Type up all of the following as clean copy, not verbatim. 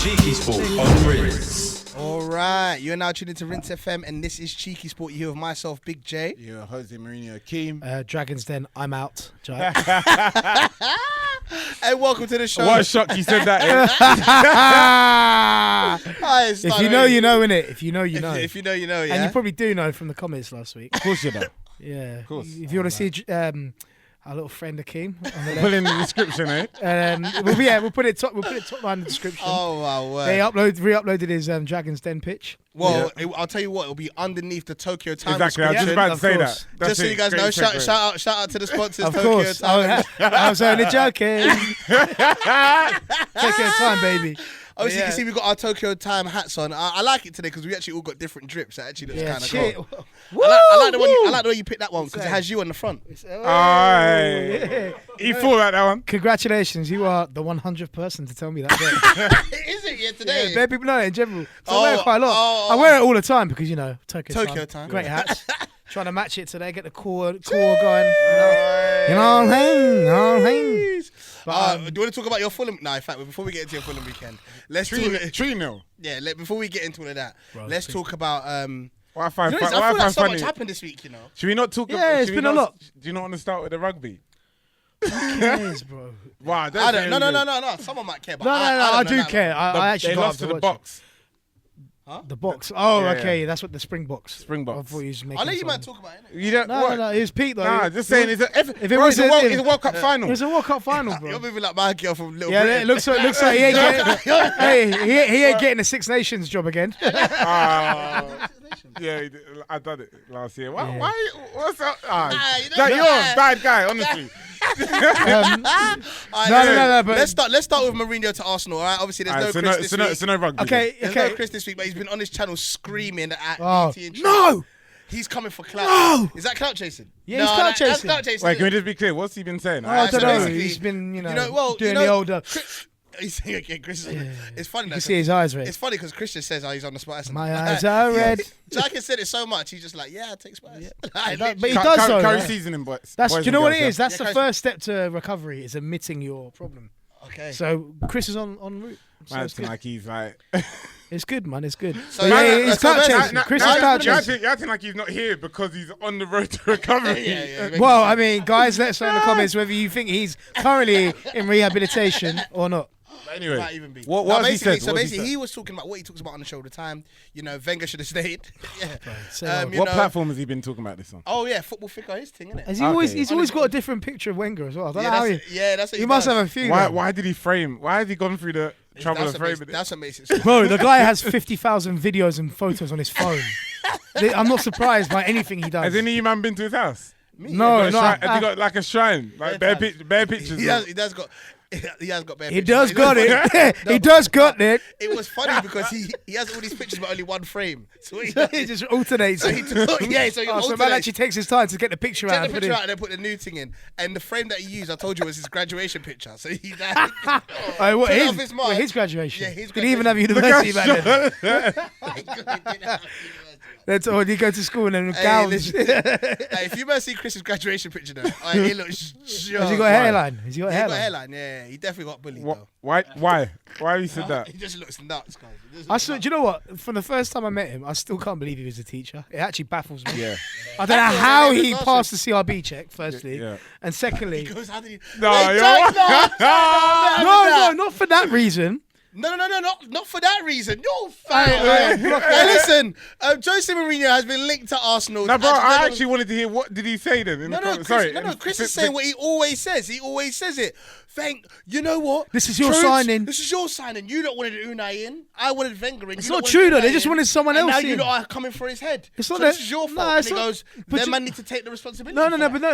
CheekySport on Rinse. Alright, you're now tuning to Rinse FM and this is Cheeky Sport. You here with myself, Big J. Yeah, Jose Mourinho, Akeem. Dragon's Den, I'm out. Jaik. Hey, welcome to the show. What a shock you said that. If you know, you know, innit? If you know, you know. If you know, you know, yeah. And you probably do know from the comments last week. Of course you know. Yeah. Of course. If you want to see our little friend Akeem on the Put in the description, eh? we'll put it top line in the description. Oh, my word. They re-uploaded his Dragon's Den pitch. Well, I'll tell you what, it'll be underneath the Tokyo Time Exactly, I was just description. about to of say course. that. Just so you guys know, shout out to the sponsors, Of Tokyo course. Time. I was only joking. Tokyo Time, baby. Obviously, Yeah. you can see we've got our Tokyo Time hats on. I like it today because we actually all got different drips. It actually looks kind of shit. cool. I like the way you picked that one because it has you on the front. Aye. He thought about that one. Congratulations, you are the 100th person to tell me that. Is it? Yeah, today. Yeah, bare people know it in general. So I wear it quite a lot. I wear it all the time because, you know, Tokyo Time. Great hats. Trying to match it today, get the core going. You know what I'm saying? Do you want to talk about your Fulham? No, in fact, before we get into your Fulham weekend, let's talk. 3-0. Yeah, before we get into all of that, Bro, let's talk about. What I find, I feel like so much happened this week. You know. Should we not talk Yeah, it's been a lot. Do you not want to start with the rugby? Who cares, bro? Wow, I don't. No. Someone might care, but No, I do don't know. care. I actually They got lost to up the watch it. box. The box. Oh, Yeah, okay. yeah. That's what the Springboks. Springboks. I thought he was making I know you some- might talk about it. You don't. No, what? no, it was Pete though. Nah, just saying. It's it was a a- World Cup final. It was a World Cup final, You're bro. moving like my girl from Little Yeah, Britain. it looks like he ain't getting. Hey, he ain't getting the Six Nations job again. Yeah, I done it last year. Why? Yeah. Why what's up? you know You're that. a bad guy, honestly. No, but let's start with Mourinho to Arsenal. All right, obviously there's no Chris this week. So no rugby. okay, There's no okay. Chris this week, but he's been on his channel screaming at Oh, BT and no! He's coming for clout. No! Is that clout chasing? Yeah, he's clout That's chasing. clout chasing. Wait, can we just be clear? What's he been saying? I so don't know. basically, He's been, doing the older. He's saying again, Chris. It's funny. You can see his eyes red. It's funny because Christian says, he's on the Spice. My eyes are red. Jaik has said it so much. He's just like, I take Spice. Like, But he literally. does though. Curry right? seasoning, boys. That's. boys Do you know and what it girls, is? That's Yeah, the first step to recovery. Is admitting your problem. Okay. So Chris is on route. So Man, it's good. like he's like. It's good, man. It's good. So But man, yeah, he's so clout man, chasing. Chris is clout chasing. You're acting like he's not here because he's on the road to recovery. Yeah. Well, I mean, guys, let us know in the comments whether you think he's currently in rehabilitation or not. But anyway, Might even be. what No, has he basically, said? So What has basically, he he was talking about what he talks about on the show all the time. You know, Wenger should have stayed. Yeah. So, You What know- platform has he been talking about this on? Oh yeah, football figure, his thing, isn't it? has he always? Okay. He's always got a different picture of Wenger as well. I don't know how he. That's what He must does. have a few. Why? though. Why did he frame? Why has he gone through the trouble of framing it? That's what makes it. So Bro, the guy has 50,000 videos and photos on his phone. I'm not surprised by anything he does. Has any man been to his house? No, no. Has he got like a shrine, like bare pictures? He has got. He has got bare He pictures. does But got it. He does got it. It was funny because he has all these pictures but only one frame. So what he does, He just alternates. so he took, yeah, so he Oh, so man alternates. actually takes his time to get the picture out. Take and the put picture it out and then put the new thing in. And the frame that he used, I told you, was his graduation picture. So he Oh, what, Put it his, off his mind. his graduation. Yeah, his Did he even have university back then? Hey, That's all. Did he go to school and then gowns? listen. If you must see Chris's graduation picture though, he looks sure. Has he got a hairline? Has he got a He got a hairline? hairline, yeah. He definitely got bullied though. Why? Why you said that? He just looks nuts, guys. He just I looks saw, do you know what? From the first time I met him, I still can't believe he was a teacher. It actually baffles me. Yeah. I don't know That's how what I he was passed the CRB check, firstly. Yeah. And secondly, He goes, how did he? No, Hey, you're Jaik, right. no, not for that reason. No, not for that reason. You're fat. Hey, listen, Jose Mourinho has been linked to Arsenal. No, bro. I actually wanted to hear what did he say then. In the comments? Sorry. Chris is saying what he always says. He always says it. You know what? This is your Truth, signing. This is your signing. You don't wanted Unai in. I wanted Wenger in. It's You not don't true, wanted though. Unai They just in. wanted someone And else now you in. lot are coming for his head. It's so not this that- is your no, fault. it's And he not- goes, but them you- man need to take the responsibility.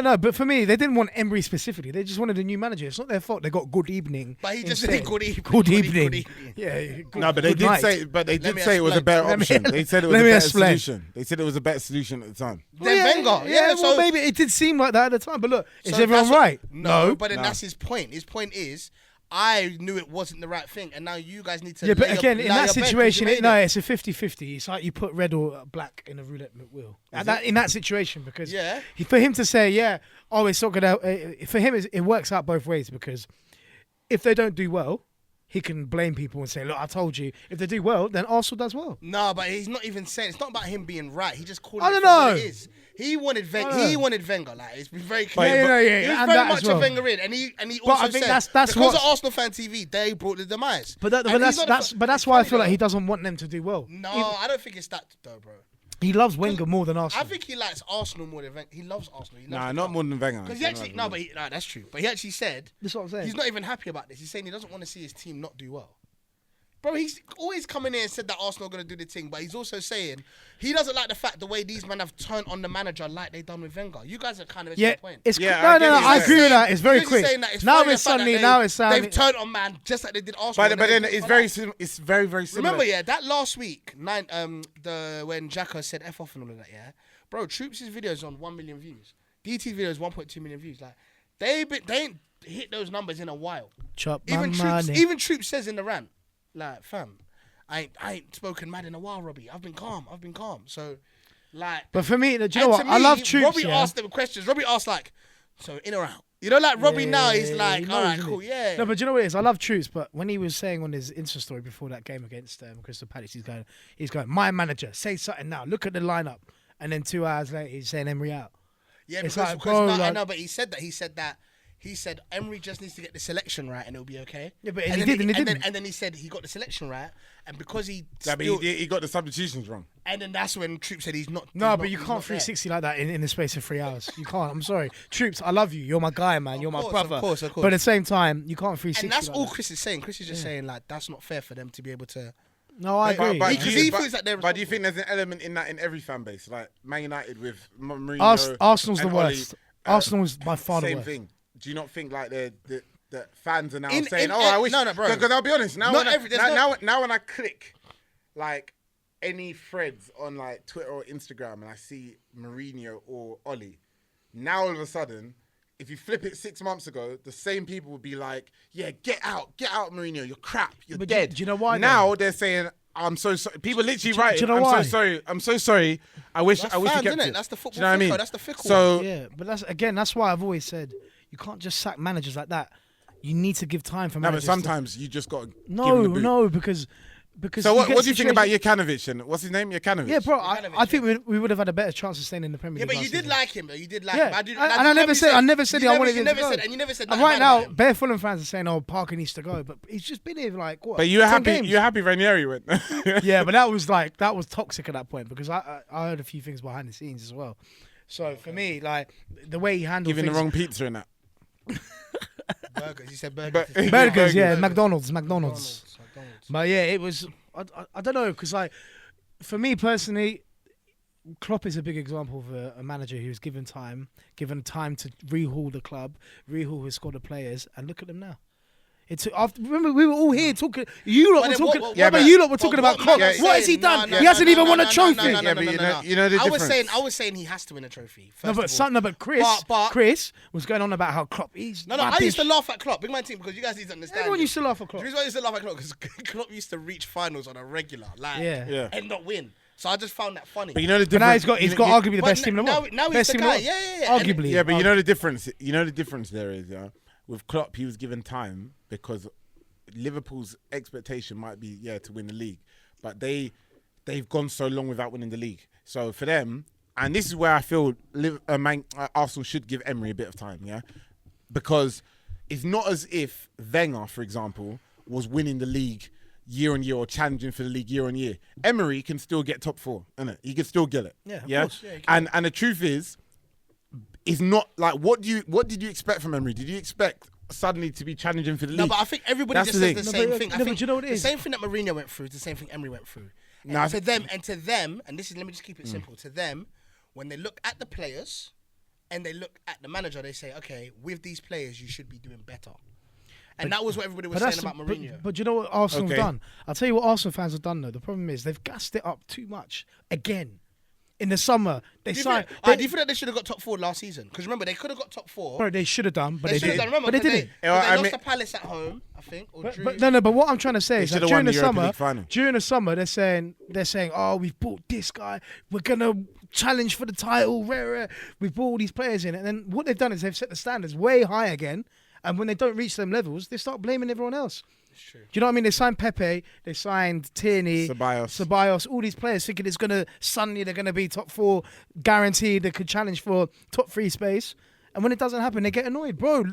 No. But for me, they didn't want Emery specifically. They just wanted a new manager. It's not their fault. They got good evening. But he just instead. said good evening. Good Good evening. evening. Yeah. Good, No, but they good did night. say. But they Let did me say it was a explain. better Let me- option. They said it was let a me better explain. solution. They said it was a better solution at the time. Then Wenger. Yeah, so well, maybe it did seem like that at the time. But look, is So everyone that's what- right? No, but then No. that's his point. His point is, I knew it wasn't the right thing, and now you guys need to. Yeah, but lay again, your, in lay that your bet 'cause situation, you made no, it. it's a 50-50. It's like you put red or black in a roulette wheel. In that situation, because Yeah. for him to say, it's not going to, for him, it works out both ways because if they don't do well, he can blame people and say, look, I told you, if they do well, then Arsenal does well. No, but he's not even saying, it's not about him being right. He just called it I don't for what know. it is. He wanted Wenger. Like, it's been very clear. Yeah. He was And very that much as well. a Wenger in, and he But also I think said that's because what- of Arsenal Fan TV, they brought the demise. But And he's not that's why I feel like he doesn't want them to do well. No, I don't think it's that though, bro. He loves Wenger more than Arsenal. I think he likes Arsenal more than Wenger. He loves Arsenal. He loves Nah, the not club. more than Wenger. Because he actually that's true. But he actually said That's what I'm saying. he's not even happy about this. He's saying he doesn't want to see his team not do well. Bro, he's always coming in and said that Arsenal are going to do the thing, but he's also saying he doesn't like the fact the way these men have turned on the manager like they done with Wenger. You guys are kind of missing the point. It's Yeah, no, I no, get no. what I you're agree with saying. that. It's very You're quick. saying that it's Now funny it's the fact suddenly, that now it's sounding. they've turned on man just like they did Arsenal. But then they it's put very, that. it's very, very similar. Remember, yeah, that last week, when Jaik said F off and all of that, yeah, bro, Troops' videos on 1 million views. DT's videos 1.2 million views. Like they ain't hit those numbers in a while. Chop my money. Even Troops says in the rant, like, fam, I ain't spoken mad in a while, Robbie. I've been calm. So, like, But for me, do you know and what? to I me, love Troops. Robbie yeah. asked them questions. Robbie asked like, so in or out? You know, like Robbie now he's he like, knows, all right, isn't cool, he? yeah. No, but do you know what it is? I love Troops, but when he was saying on his Insta story before that game against Crystal Palace, he's going, my manager, say something now. Look at the lineup, and then 2 hours later, he's saying Emery out. Yeah, It's because like, bro, no, I like- know, but he said Emery just needs to get the selection right and it'll be okay. Yeah, but and he then did, and he didn't. And then he said he got the selection right, and because he Yeah, but still, he got the substitutions wrong. and then that's when Troop said he's not. No, he's but not- you he's can't not there. 360 like that in the space of 3 hours. You can't. I'm sorry. Troops, I love you. You're my guy, man. You're my course, brother. of course. But at the same time, you can't 360 And that's like all that. Chris is saying. Chris is just saying like that's not fair for them to be able to. No, I agree. But, Because he feels like they're but do you think there's an element in that in every fan base? Like Man United with Mourinho. Arsenal's the and Ole, worst. Arsenal's by far the same worst. thing. Do you not think like the fans are now In- saying, in- "Oh, I wish"? no, bro. Because I'll be honest. Now, Not when every- I, there's now, not- now when I click like any threads on like Twitter or Instagram and I see Mourinho or Ole, now all of a sudden, if you flip it 6 months ago, the same people would be like, "Yeah, get out, Mourinho. You're crap. You're But dead." do you know why, Now they're saying, "I'm so sorry." People literally write, do you know "I'm why? so sorry. I'm so sorry. I wish That's you fans, kept innit? it." That's the Do football you know what I mean? fickle, that's the fickle. So Yeah, but that's why I've always said you can't just sack managers like that. You need to give time for no, but managers. sometimes you just got to give no, them the boot. no, because So what get do you think about situations- Jokanovic and what's his name? Jokanovic? Yeah, bro, Jokanovic, I think we would have had a better chance of staying in the Premier Yeah, League. but you last did season. like him though. You did like Yeah, him. and I never said I never said I wanted him to go. And you never said And nothing right bad about now, him. bare Fulham fans are saying, "Oh, Parker needs to go," but he's just been here like what? But you were 10 happy. games. You're happy Ranieri went. Yeah, but that was toxic at that point because I heard a few things behind the scenes as well. So for me, like the way he handled Giving the things, wrong pizza in that. Burgers. He said burgers. burgers, yeah, Burgers. McDonald's. McDonald's. But yeah, it was. I don't know because like for me personally, Klopp is a big example of a manager who's given time to rehaul the club, rehaul his squad of players, and look at them now. It's after, remember we were all here talking. You lot But were then talking. what- yeah, but but- you lot were talking about what Klopp. man was What has he saying- done? no, he no, hasn't no, even no, won a no, trophy. no, no, Yeah, but you know the I difference. was saying he has to win a trophy. No, first of all. but Chris, But- Chris was going on about how Klopp. He's No, I used to laugh at Klopp. Big man team because you guys need to understand. Everyone this. used to laugh at The Klopp. reason why I used to laugh at Klopp because Klopp used to reach finals on a regular, like, Yeah. and not win. So I just found that funny. But you know the But now difference. he's got arguably the But best team in the world. now he's Best the team in guy. the world. Yeah. And- Arguably. Yeah, but you know the difference. You know the difference there is, yeah. With Klopp, he was given time because Liverpool's expectation might be to win the league, but they've gone so long without winning the league. So for them, and this is where I feel Arsenal should give Emery a bit of time, yeah, because it's not as if Wenger, for example, was winning the league year on year or challenging for the league year on year. Emery can still get top four, innit? He can still get it. Yeah, of course. Yeah, he and the truth is not like what did you expect from Emery? Did you expect suddenly to be challenging for the league? No, but I think everybody That's just the says thing. the No, same but- thing. no, I but think do you know what it is? the same thing that Mourinho went through is the same thing Emery went through. And No, I to them, and this is, let me just keep it simple. To them, when they look at the players and they look at the manager, they say, okay, with these players, you should be doing better. And that was what everybody was saying about Mourinho. But you know what Arsenal's Okay. done? I'll tell you what Arsenal fans have done though. The problem is they've gassed it up too much again. In the summer, they Do you signed. think, do you think that they should have got top four last season? Because remember, they could have got top four. Bro, they should have done, but They they should have didn't. done. Remember, But they 'cause didn't. They lost mean- to Palace at home, I think, or drew. But no. But what I'm trying to say is that should have during won the the Europa summer, League final. they're saying, oh, we've bought this guy. We're gonna challenge for the title. Rare. We've brought all these players in, and then what they've done is they've set the standards way high again. And when they don't reach them levels, they start blaming everyone else. true. Do you know what I mean? They signed Pepe, they signed Tierney, Ceballos, all these players thinking it's gonna suddenly they're gonna be top 4 guaranteed. They could challenge for top 3 space, and when it doesn't happen, they get annoyed, bro.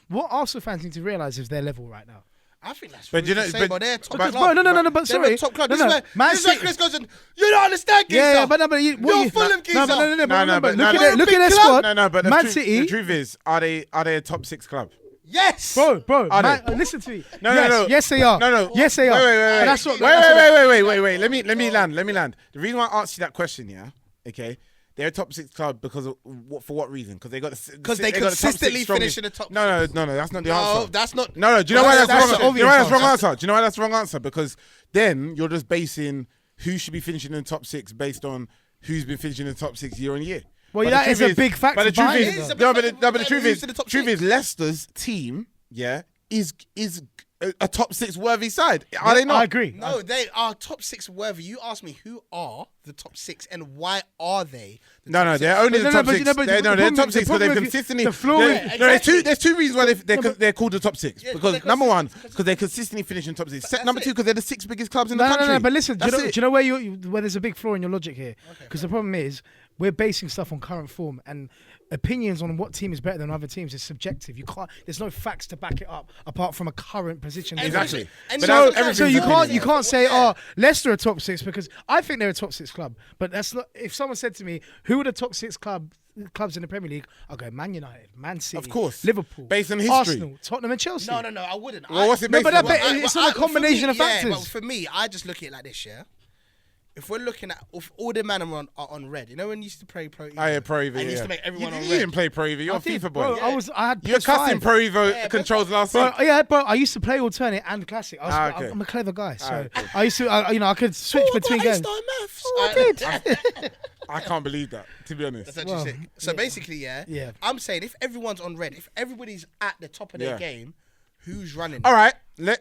What Arsenal fans need to realize is their level right now. I think that's But rude you know- to say, but- but they're top but- club. Bro, no, but They're sorry. a top club. No, This is no. where Man this is where City- Chris goes and you don't understand, geezer. Yeah, but You're Fulham, geezer. No, but No, remember, but look at their big squad. No, but Man the City. truth is, are they a top 6 club? Yes. Bro, Are listen to me. No, yes, no. Yes, they are. No. Yes, they are. Wait. That's what- Wait. Let me land. The reason why I asked you that question, yeah, okay, they're a top 6 club because of for what reason? Because they got They consistently finish in the top. No, that's not the No, answer. that's not. No. Do you know Well, why that's that's wrong? the Do you know obvious why that's wrong answer. answer? Do you know why that's wrong answer? Because then you're just basing who should be finishing in the top 6 based on who's been finishing in the top 6 year on year. Well, But that the is truth a big factor But the truth behind is, it, though. no, but the truth Who's in the top is, Leicester's team, yeah, is a top 6 worthy side. Are they not? I agree. No, they are top 6 worthy. You asked me who are the top 6 and why are they? The No, top they're six? only But the no, top but 6. no, but They're the problem top is- 6 the because they've problem is consistently. the flaw they're- is- no, exactly. there's two reasons why they're called the top 6. Yeah, Because because number they're one, consistent- because they consistently finish in top 6. That's Number it. two, because they're the 6 biggest clubs in the No, country. but listen, do That's you it. know where there's a big flaw in your logic here? Because the problem is we're basing stuff on current form, and opinions on what team is better than other teams is subjective. You can't. There's no facts to back it up apart from a current position. Exactly. And But so- that's- so everything's So opinion. you can't say, Yeah. Leicester are top 6 because I think they're a top 6 club. But that's not. If someone said to me, who are the top 6 clubs in the Premier League? I'll go Man United, Man City, Of course. Liverpool, Based on history. Arsenal, Tottenham, and Chelsea. No, I wouldn't. Well, what's it No, based but on? that bit- it's a combination of Yeah, factors. but for me, I just look at it like this, yeah. If we're looking at if all the men are on red, you know when you used to play Pro Evo? Oh, yeah, Pro Evo. And you yeah. used to make everyone you, on you red. didn't play Pro Evo. You're a did, FIFA bro. boy. I had You're cussing PS5. Pro Evo Yeah, controls last Bro, week. yeah, bro. I used to play alternate and classic. Okay. I'm a clever guy, so Alright, cool. I used to. I could switch between games. I did. I can't believe that, to be honest. That's actually Well, sick. So basically, yeah, Yeah. I'm saying if everyone's on red, if everybody's at the top of their Yeah. game, who's running? All right,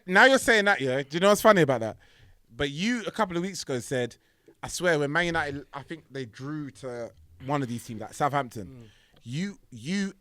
now you're saying that, yeah. Do you know what's funny about that? But you, a couple of weeks ago, said, I swear, when Man United, I think they drew to one of these teams, like Southampton, you,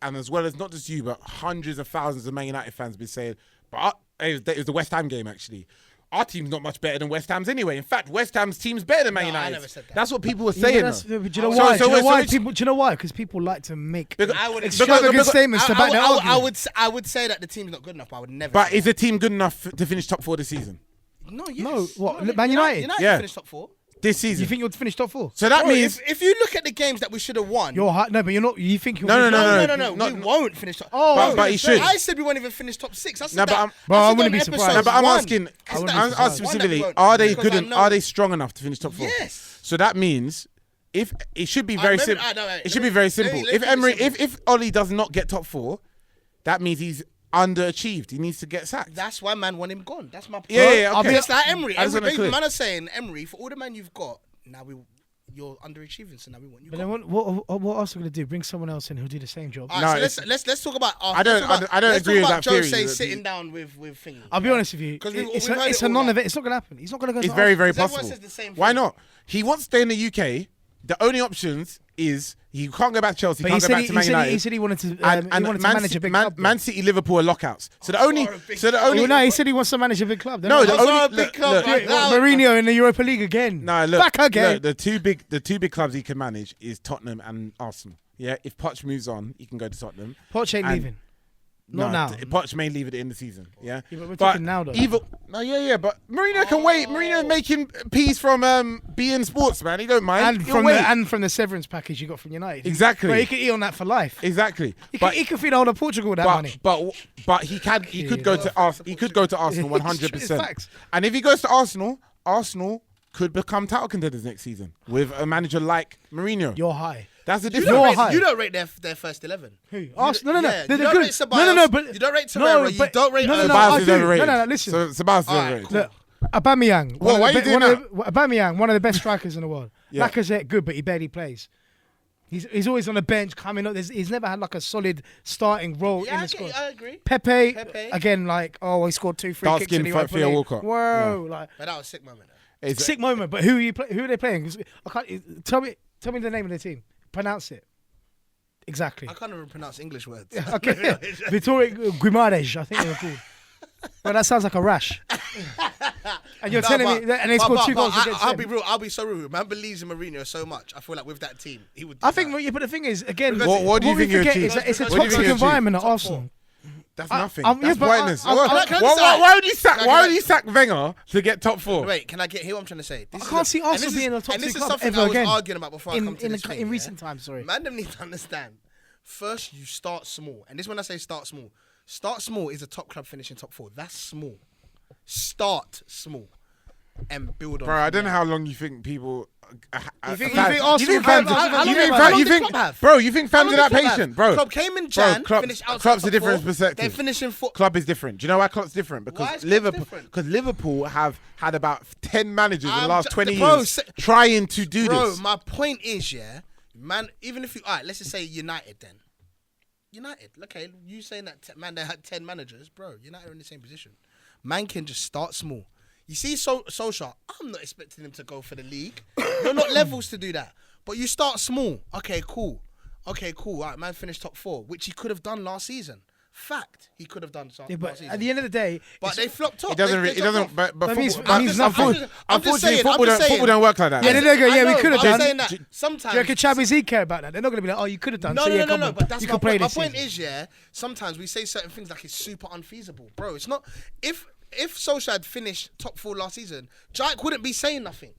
and as well as not just you, but hundreds of thousands of Man United fans been saying, but it was the West Ham game, actually. Our team's not much better than West Ham's anyway. In fact, West Ham's team's better than Man No, I United. never said that. That's what people were Yeah, saying. but though. do you know So- why? so do you know so why? it's- People, do you know why? Because people like to make Because- I would extravagant because- statements to back their argument. I would say that the team's not good enough, but I would never. But say is the team good enough to finish top 4 this season? that. No, yes. No, what, No, Man United? United Yeah. finished top 4. This season. You think you'll finish top 4? so that Bro, means... if you look at the games that we should have won, You're high, no, but you're not. You think you'll? No, win- no. we won't finish top. Oh, But- but he should. I said we won't even finish top 6. I said No, but that. I'm- Bro, I said wouldn't on be surprised. episode No, but I'm one. asking. I said that I'm episode asking one that specifically: we won't, are they because good? I And know- are they strong enough to finish top 4? Yes. So that means if it should be very simple. It should be very simple. let If me Emery, be simple. if Ollie does not get top 4, that means he's underachieved. He needs to get sacked. That's why man want him gone. That's my point. Yeah, I'll okay. be just like Emery. I just Emery wanna clear. man are saying Emery for all the man you've got. Now you're underachieving, so now we want you But gone. then what else are going to do? Bring someone else in who'll do the same job. All No, right, so let's talk about. I don't agree with that theory. Jose sitting down with thingy. I'll be honest with you. 'Cause It's we've heard it's it a all non-event. now. It's not going to happen. He's not going to go. It's to very, Arsenal. very Everyone possible. says the same Why thing. not? He wants to stay in the UK. The only options is he can't go back to Chelsea. But Can't go back to Man United. he said he wanted to. and he wanted to manage a big club. Man City, Liverpool are lockouts. So the only, a big No, he said he wants to manage a big club. No, the Those are a only big club, man. What, Mourinho in the Europa League again. No, look, Back again. look, the two big clubs he can manage is Tottenham and Arsenal. Yeah, if Poch moves on, he can go to Tottenham. Poch ain't And- leaving. Not now. Poch may leave at the end of the season. Yeah, Yeah, but we're talking now, though. But Mourinho can wait. Mourinho making peas from being sports, man. He don't mind. And He'll wait. from the severance package you got from United. Exactly. Bro, he could eat on that for life. Exactly. He could feed the whole of Portugal with that money. But he could go to Arsenal. He could go to Arsenal It's 100%. facts. And if he goes to Arsenal, Arsenal could become title contenders next season with a manager like Mourinho. You're high. That's the You difference. You're high. you don't rate their first 11. Who? Arsenal? No. Yeah, They're you don't good. rate Ceballos, No, but you don't rate no, Torreira, you but- don't rate no, Ozil. Ceballos I is do. overrated. No, listen. So Ceballos is Alright, overrated. cool. Look, Aubameyang. Well, why you doing Aubameyang, one of the best strikers in the world. Yeah. Lacazette, good, but he barely plays. He's always on the bench coming up. He's never had like a solid starting role in the squad. I agree. Pepe, Pepe. again, like, he scored 2 free Dark kicks in skin the Europa Theo League. Walcott. Whoa, like But that was a sick moment. It's- sick moment. But who are they playing? 'Cause I can't. Tell me the name of the team. Pronounce it. Exactly. I can't even pronounce English words. Okay. Vittorio Guimaraes, I think they were called. Well, that sounds like a rash. And you're No, telling but- me that, and they scored 2 goals against I'll them. be real. I'll be so real. Man believes in Mourinho so much. I feel like with that team, he would. I think, but the thing is, again, What do you we think you forget achieved? is that it's a What do you think toxic you environment at achieved? Arsenal. That's nothing. yeah, That's but whiteness. can I Why would you sack? Can I- Why would you sack Wenger to get top 4? Wait, can I hear what I'm trying to say? This I is can't a- see and Arsenal this being a top and 2 this is club something ever I was again. arguing about before I come to this thing, In yeah? recent times, sorry. Man, them need to understand. First, you start small, and this when I say start small is a top club finishing top 4. That's small. Start small and build on. Bro, I from don't know there. how long you think people. You think Arsenal fans? have- how long You think have- how fans? long You did think, Klopp have? bro? You think How fans long are did that Klopp have? patient, bro? Klopp came in Jan, finished outside Klopp's a top different 4, perspective. Then finishing foot. Klopp is different. Do you know why Klopp's different? Why Because is Klopp Liverpool, different? because Liverpool have had about 10 managers in the last 20 bro, years trying to do Bro, this. my point is, yeah, man. Even if you, all right, let's just say United, then United. Okay, you saying that man, they had 10 managers, bro. United are in the same position. Man can just start small. You see, Solskjaer, I'm not expecting him to go for the league. You're not levels to do that. But you start small. Okay, cool. All right, man finished top 4, which he could have done last season. Fact, he could have done so. Yeah, but last season. at the end of the day, But they flopped top. It doesn't. They It doesn't. dropped off. But means- football, it means nothing. I'm just unfortunately, saying, football don't work like that. Yeah, man. they don't go, yeah, I we know, could have but I'm done. saying Do that you sometimes. Do you reckon Champions League care about that? They're not going to be like, oh, you could have done. No, so yeah, no, come no, on. but that's you my could play point. My this point season. is, yeah, sometimes we say certain things like it's super unfeasible. Bro, it's not. If Solskjaer had finished top 4 last season, Jaik wouldn't be saying nothing.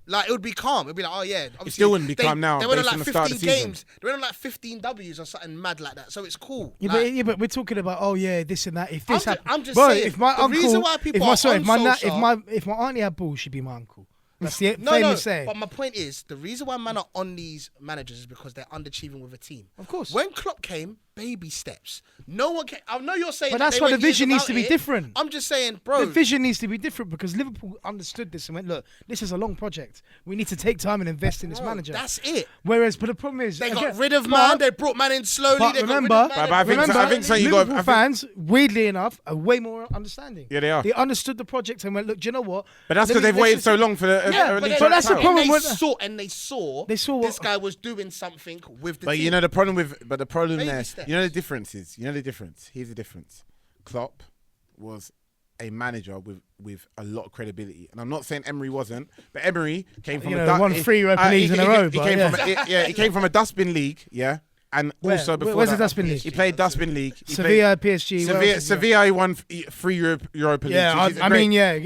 Like, it would be calm. It would be like, oh, yeah. Obviously, still wouldn't be calm now, They went on based like on the start of 15 the season. games. They went on like 15 W's or something mad like that. So it's cool. Yeah, Like, but we're talking about this and that. If this happened, I'm just bro, saying, if my the uncle, reason why people if my are sorry, on if my Solskjaer- if my auntie had balls, she'd be my uncle. That's the no, famous saying. but my point is, the reason why man are on these managers is because they're underachieving with a team. Of course. When Klopp came, baby steps. No one came. I know you're saying But that that's they why the went years vision needs to without be it. different. I'm just saying, bro. The vision needs to be different because Liverpool understood this and went, look, this is a long project. We need to take time and invest in this Bro, manager. That's it. Whereas, but the problem is, They again, got rid of but- man. They brought man in slowly. But They remember, got rid of man. But I think- remember, I think so you got- Liverpool I think- fans, weirdly enough, are way more understanding. Yeah, they are. They understood the project and went, look, do you know what? But that's Let because me- they've let's waited just- so long for the Yeah, league but that's the title. problem. And with- they saw They saw this what- guy was doing something with the But team. you know the problem Baby there. steps. You know the difference is. You know the difference. Here's the difference. Klopp was a manager with a lot of credibility, and I'm not saying Emery wasn't, but Emery came from You a know, won 3 Europa Leagues in a row, He but came yeah. from he came from a dustbin league, yeah, and Where? also before Where's that, the dustbin league? He played dustbin league. He played- Sevilla, PSG. where else is it? Sevilla won 3 Europa Leagues. Yeah, which is I great, mean, yeah.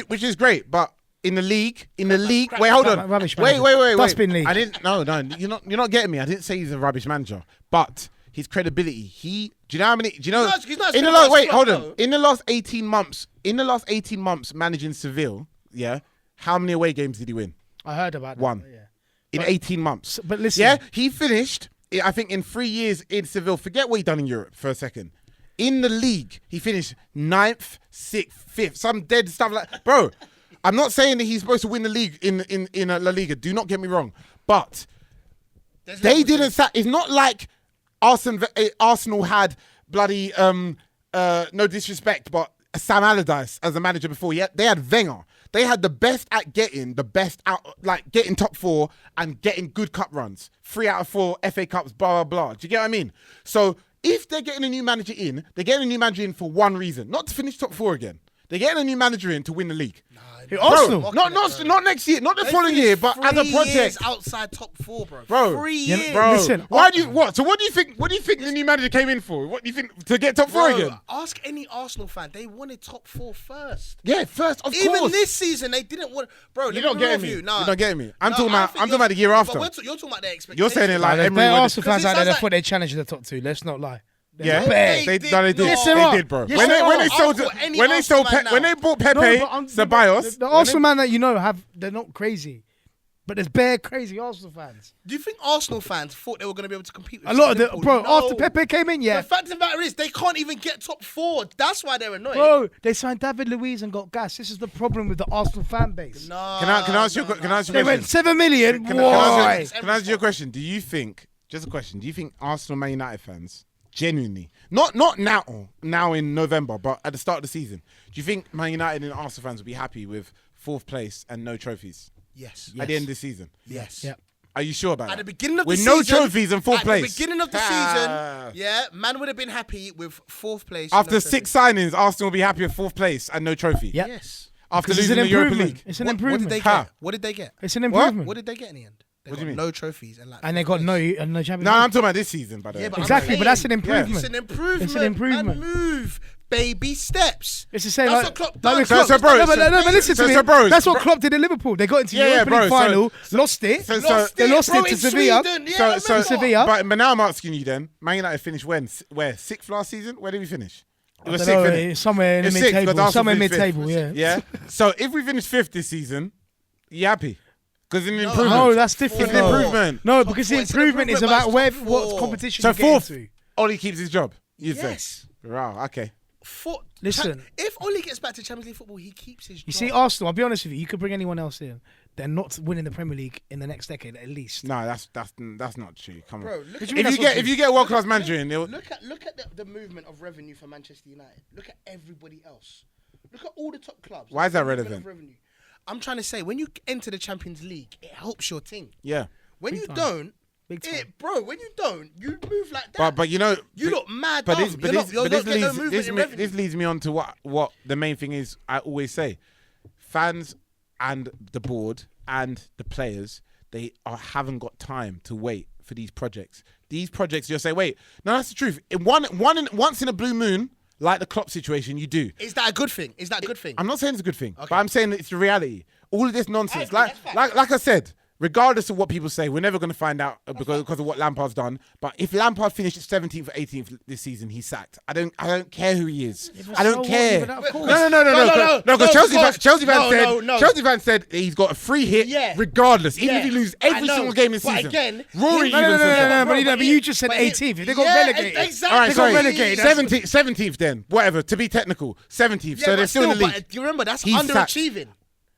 which is great, but. In the league, wait, hold on. Rubbish Wait. manager. Dustbin league. I didn't. No, you're not getting me. I didn't say he's a rubbish manager, but his credibility. Do you know how many? Do you know? He's not as in the good last, as wait, Klopp, hold on. though. In the last 18 months managing Seville, yeah, how many away games did he win? I heard about that. One. Yeah. In 18 months. But listen. Yeah, he finished. I think in 3 years in Seville. Forget what he done in Europe for a second. In the league, he finished 9th, 6th, 5th. Some dead stuff like, bro. I'm not saying that he's supposed to win the league in La Liga. Do not get me wrong, but they didn't. It's not like Arsenal had bloody no disrespect, but Sam Allardyce as a manager before. Yeah, they had Wenger. They had the best at getting getting top 4 and getting good cup runs. 3 out of 4 FA Cups, blah, blah, blah. Do you get what I mean? So if they're getting a new manager in, they're getting a new manager in for one reason, not to finish top 4 again. They're getting a new manager in to win the league. Who, Bro, Arsenal? not next year, not the following year, but as a project. outside top 4, bro. Bro, 3 you know, years. Bro, Listen, why do you what? So what do you think? What do you think the new manager came in for? What do you think to get top 4 Bro, again? ask any Arsenal fan. They wanted top 4 first. Yeah, first of Even course. this season, they didn't want. Bro, You're not getting me. You. Nah. You're not getting me. I'm No, talking I about. think I'm talking about the year but after. you're talking about their expectations. You're saying it like There's Emery bare would- Arsenal fans it out there sounds that like- thought they challenged the top 2. Let's not lie. Yeah, They they did did. not. Yes, they They are. did, bro. Yes, When they they are. sold I'll put any when they sold Arsenal man when they now. bought Pepe, Ceballos. The Arsenal man that you know they're not crazy, but there's bare crazy Arsenal fans. Do you think Arsenal fans thought they were going to be able to compete with A lot of the Liverpool? bro No. after Pepe came in, yeah, The fact of the matter is, they can't even get top 4. That's why they're annoyed. bro, they signed David Luiz and got gas. This is the problem with the Arsenal fan base. No, Can I ask you? Can I ask you a They question? went 7 million. Can Why? I ask you a question? Do you think, just a question, do you think Arsenal Man United fans, genuinely, not now in November, but at the start of the season, do you think Man United and Arsenal fans will be happy with 4th place and no trophies Yes. at the end of the season? Yes. Yep. Are you sure about At the that? beginning of With the no season, trophies and fourth place. At the beginning of the season, yeah, man would have been happy with fourth place. After no 6 trophy. signings, Arsenal will be happy with fourth place and no trophy. Yep. Yes. After Because it's losing an the Europa improvement. League. It's an What improvement. did they How? get? What did they get? It's an improvement. What did they get in the end? They What got do you mean? no trophies and like. And they got no Champions No, League. I'm talking about this season, by the way. Yeah, but I'm Exactly, but that's an saying, improvement. It's an improvement. It's an improvement. Man, move, baby steps. It's the same. That's like, what Klopp like does. with So- Klopp. so, bro, no, but, so- no, but listen so- to me. so, bro, That's what bro- Klopp did in Liverpool. They got into Yeah, Europa bro, League so- final, lost it. So- They lost Bro, it to in Sevilla. Sweden, yeah, I So remember. Sevilla. But now I'm asking you then, Man United finished when? Where? 6th last season? Where did we finish? It I was don't know, 6th, innit? somewhere in the It's 6th, mid-table. because Arsenal Somewhere finished mid-table, yeah. Yeah. So if we finish 5th this season, you happy? Because in improvement. No, that's different. It's an though. improvement. No, Top because four, the it's an improvement is improvement, about but where it's top what four. competition So you get 4th, into. Oli keeps his job. You say. Yes. Wow. Okay. Listen. If Ole gets back to Champions League football, he keeps his job. You see, Arsenal, I'll be honest with you, you could bring anyone else in. They're not winning the Premier League in the next decade, at least. No, that's not true. Come on. Bro, look If at- you get a world class manager in, they'll. Look at the movement of revenue for Manchester United. Look at everybody else. Look at all the top clubs. Why is that The movement relevant? of revenue. I'm trying to say, when you enter the Champions League, it helps your team. Yeah. When Big you time. don't, Big time. when you don't, you move like that. But you know. you look mad But dumb. this, but You're this, not, but you're this not getting no leads movement in revenue. this leads me on to what the main thing is. I always say, fans and the board and the players, haven't got time to wait for these projects. These projects, you'll say, wait, no, that's the truth. Once in a blue moon, like the Klopp situation, you do. Is that a good thing? Is that a good thing? I'm not saying it's a good thing, Okay. but I'm saying that it's the reality. All of this nonsense, agree, that's fact. like I said, regardless of what people say, we're never going to find out because of what Lampard's done. But if Lampard finished 17th or 18th this season, he's sacked. I don't care who he is. I don't care. No, because Chelsea fans said he's got a free hit Yeah. regardless, even Yeah. if he loses I every know. single game this But season. again, Rory No, even No, says that. but you just said 18th. If they got relegated. Exactly. All right, They got sorry. relegated. 17th then, whatever, to be technical. 17th, Yeah, so but they're still in the still, league. but you remember, that's He's sacked. underachieving.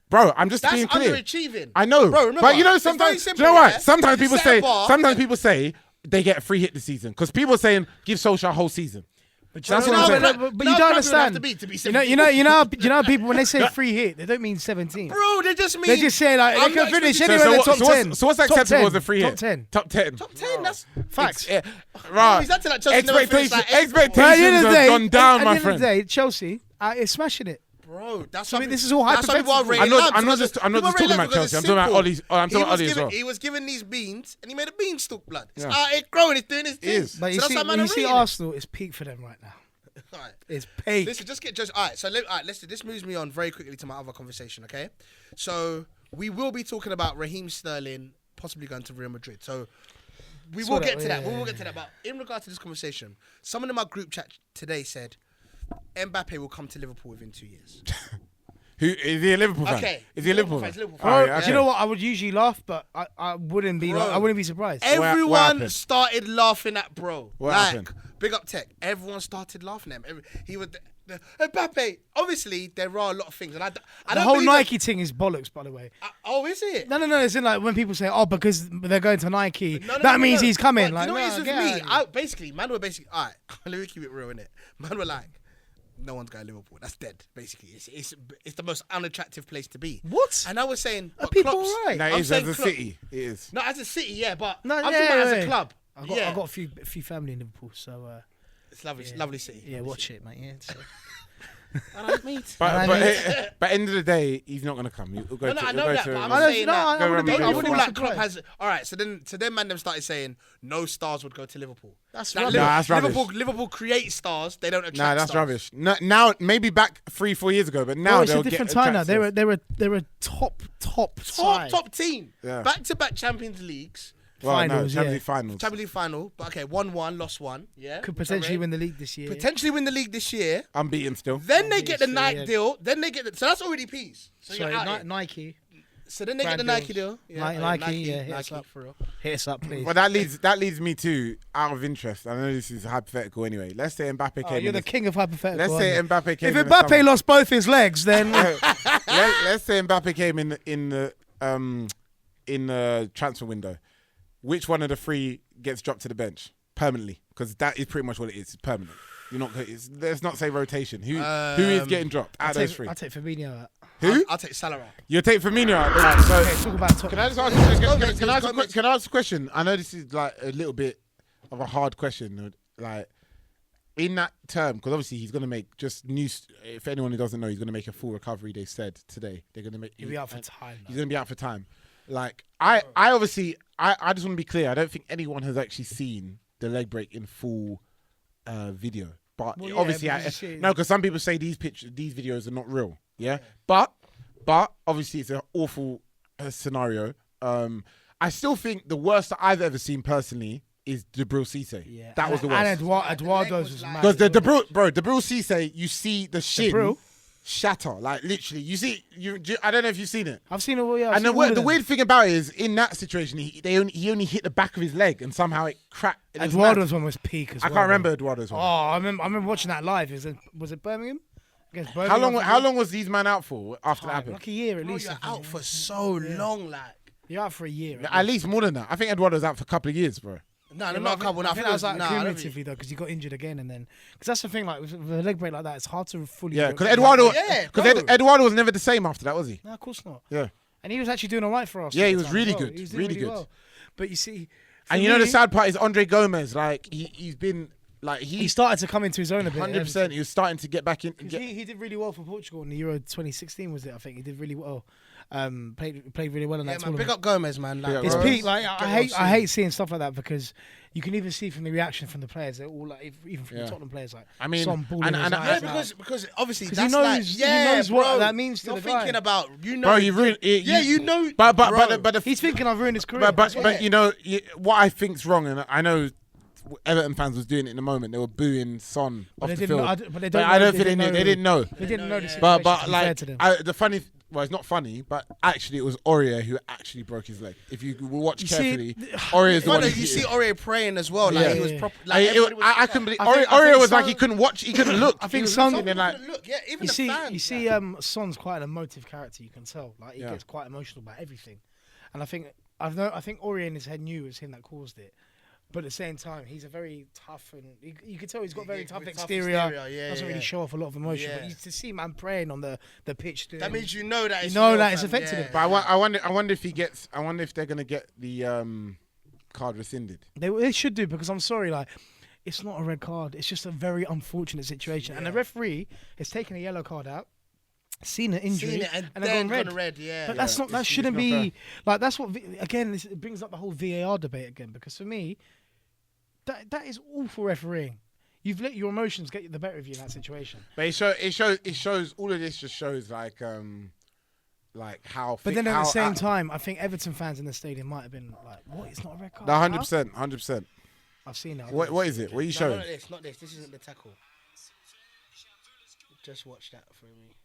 Bro, I'm just That's being clear. underachieving. I know, Bro, remember, but you know it's very sometimes. Do simple, you know what? yeah? Sometimes You people set a say. bar, Sometimes people say they get a free hit this season because people are saying give Solskjaer a whole season. That's what I'm saying. But you don't understand. You know, people when they say free hit, they don't mean 17. Bro, they just mean. They just say like I'm they can not finish expecting- anywhere in the top 10. So what's Top acceptable 10. as a free hit? Top 10. Top 10. Top 10, that's Facts. Yeah, right. he's acting like Chelsea never finished like eighth. But at the Expectations end of the have day, gone down, at my uh, the end of friend. the day, Chelsea is smashing it. Bro, that's So why this is all that's why people are hypothetical. rating I'm not Lamps, just because talking people about rate Lamps Chelsea. I'm because talking about it's Ollie's. I'm simple. talking about Ollie as well. He was given these beans and he made a beanstalk, blood. It's Yeah. it's growing, it's doing its thing. is. But you so see, that's how when man you are see rating it. Arsenal, it's peak for them right now. Alright. It's peak. Listen, alright. So listen. This moves me on very quickly to my other conversation. Okay, so we will be talking about Raheem Sterling possibly going to Real Madrid. So we will get to that. We will get to that. But in regard to this conversation, someone in my group chat today said Mbappe will come to Liverpool within 2 years. Who is he a Liverpool fan? Okay. Is he a Liverpool Liverpool fan? fan, Liverpool Oh, fan. yeah, Do okay. you know what? I would usually laugh, but I wouldn't be. Bro. I wouldn't be surprised. what Everyone happened? started laughing at bro. What like, happened? big up Tech. Everyone started laughing at him. He was Mbappe. Obviously, there are a lot of things, and I The don't whole believe Nike thing is bollocks, by the way. oh, is it? No. It's in like when people say, "Oh, because they're going to Nike, No, that means he's coming." But Like, you know what it is with get me? out of here. Man were basically, all right, let me keep it real, innit? Man were like, no one's going to Liverpool. That's dead, basically. It's the most unattractive place to be. What? And I was saying, Are but people Klopp's- alright? No, I'm it is saying as a Klopp- city. It is. No, as a city, yeah, but No, I'm talking about as a club. I Yeah. got a few family in Liverpool, so It's lovely, lovely city. yeah, Lovely watch city. it, mate. Yeah, so. I don't meet. But end of the day, he's not going to come. He'll go No, to. I he'll know go that, to- but I'm I don't- saying no, that. I wouldn't be- Don't Don't I you wouldn't feel be like Klopp has? All right, so then man them started saying no stars would go to Liverpool. That's That rubbish. Nah, that's rubbish. Liverpool create stars. They don't attract. Nah, that's stars. rubbish. No, now, maybe back 3-4 years ago, but now No, it's they'll a different get time now. attractive. They're a top side. Top team. Yeah. Back to back Champions Leagues. Well, no, finals, Champions yeah. League finals. Champions League final. But okay, 1-1, lost one. Yeah. Could potentially Okay. win the league this year. Potentially win the league this year. Unbeaten still. Then they get the Obviously, Nike yeah. deal. Then they get so that's already peas. So Sorry, you're out here. Nike. So then they get the brand Nike deals. deal. Yeah, Nike, yeah, hit us Nike up. for real. Hit us up, please. Well, that leads me to out of interest. I know this is hypothetical anyway. Let's say Mbappe Oh, came. you're in the king of hypothetical. Let's say aren't you? Mbappe came. If in the summer. Mbappe lost both his legs, then Let's say Mbappe came in the transfer window. Which one of the three gets dropped to the bench permanently? Because that is pretty much what it is. It's permanent. You're not. Let's not say rotation. Who is getting dropped out of those three? I'll take Fabinho out. Who? I'll take Salah out. You take Firmino out. Right, so Okay, talk about top. can I just ask? Can I ask a question? I know this is like a little bit of a hard question. Like in that term, because obviously he's going to make just news. If anyone who doesn't know, he's going to make a full recovery. They said today they're going to make. He'll be out for time. He's going to be out for time. Like I obviously I just want to be clear. I don't think anyone has actually seen the leg break in full video. But Well, yeah, obviously, because no, because some people say these videos are not real. Yeah, but obviously it's an awful scenario. I still think the worst that I've ever seen personally is Debril Cisse. Yeah, That was the worst. And Eduardo's was mad. Because Debril Cisse, you see the shin Debril? shatter, like literally. You see, I don't know if you've seen it. I've seen it all. Yeah, And the weird thing about it is, in that situation, he only hit the back of his leg, and somehow it cracked. It was mad. Eduardo's one was peak as well. I can't remember Eduardo's Oh, one. I remember watching that live. Was it Birmingham? Against Birmingham. How long was these man out for after that Time, happened? like a year at Bro, least. you're I think. out for so long, like. You're out for a year. At least more than that. I think Eduardo's out for a couple of years, bro. No, not a couple. I think that was like nah, I don't cumulatively though, because he got injured again, and then because that's the thing, like with a leg break like that, it's hard to fully. Yeah, because Eduardo- Eduardo was never the same after that, was he? No, of course not. Yeah. And he was actually doing all right for us. Yeah, at he the was time really as well. good, He was doing really good. well. But you see, And you know the sad part is Andre Gomez, like he's been like he started to come into his own a bit. 100%. He was starting to get back in. 'Cause he did really well for Portugal in the Euro 2016, was it? I think he did really well. Played really well in Yeah, that man, tournament. big up Gomez, man. Like, Big up It's Gomez. peak. Like I hate seeing stuff like that because you can even see from the reaction from the players. They're all like, even from the Tottenham players, like I mean, some balling and- his and- eyes Yeah, out. because obviously 'Cause that's he knows- like he yeah, knows what bro, that means to you're the guy. thinking about Bro, you ruined it. Yeah, you know. But bro. the He's thinking I've ruined his career. but you know what I think's wrong, and I know Everton fans was doing it in the moment. They were booing Son off the field. But I don't think they knew. They didn't know. They didn't know the situation. But to be fair like to them. the funny, well, it's not funny, but actually it was Aurier who actually broke his leg. If you watch You carefully, see- Aurier's the one. Brother, who you hit see it. Aurier praying as well. Like Yeah. he was Yeah. proper. Like everybody was I couldn't believe. I think Aurier was Son- like he couldn't watch. He couldn't look. I think He was Son- sitting there like. Look, yeah, even You the see, fans. you see, Son's quite an emotive character. You can tell, like he Yeah. gets quite emotional about everything, and I think Aurier in his head knew it was him that caused it. But at the same time, he's a very tough, and you can tell he's got a very Yeah, tough tough exterior. yeah, doesn't yeah. really show off a lot of emotion. Yeah. But you to see man praying on the pitch, That means you know that. You It's know real, that it's fam, affected him. yeah. But I wonder if he gets. I wonder if they're gonna get the card rescinded. they should do, because I'm sorry, like it's not a red card. It's just a very unfortunate situation, and the referee has taken a yellow card out, seen an injury, Seen it and then then gone gone red. Yeah. But that's not. That it's shouldn't not be like. That's what. Again, it brings up the whole VAR debate again. Because for me, that is awful refereeing. You've let your emotions get the better of you in that situation. But it shows. All of this just shows like how. But then at the same time, I think Everton fans in the stadium might have been like, "What? It's not a red card." 100%. I've seen that. What is it? What are you No, showing? not this. Not this. This isn't the tackle. Just watch that for me.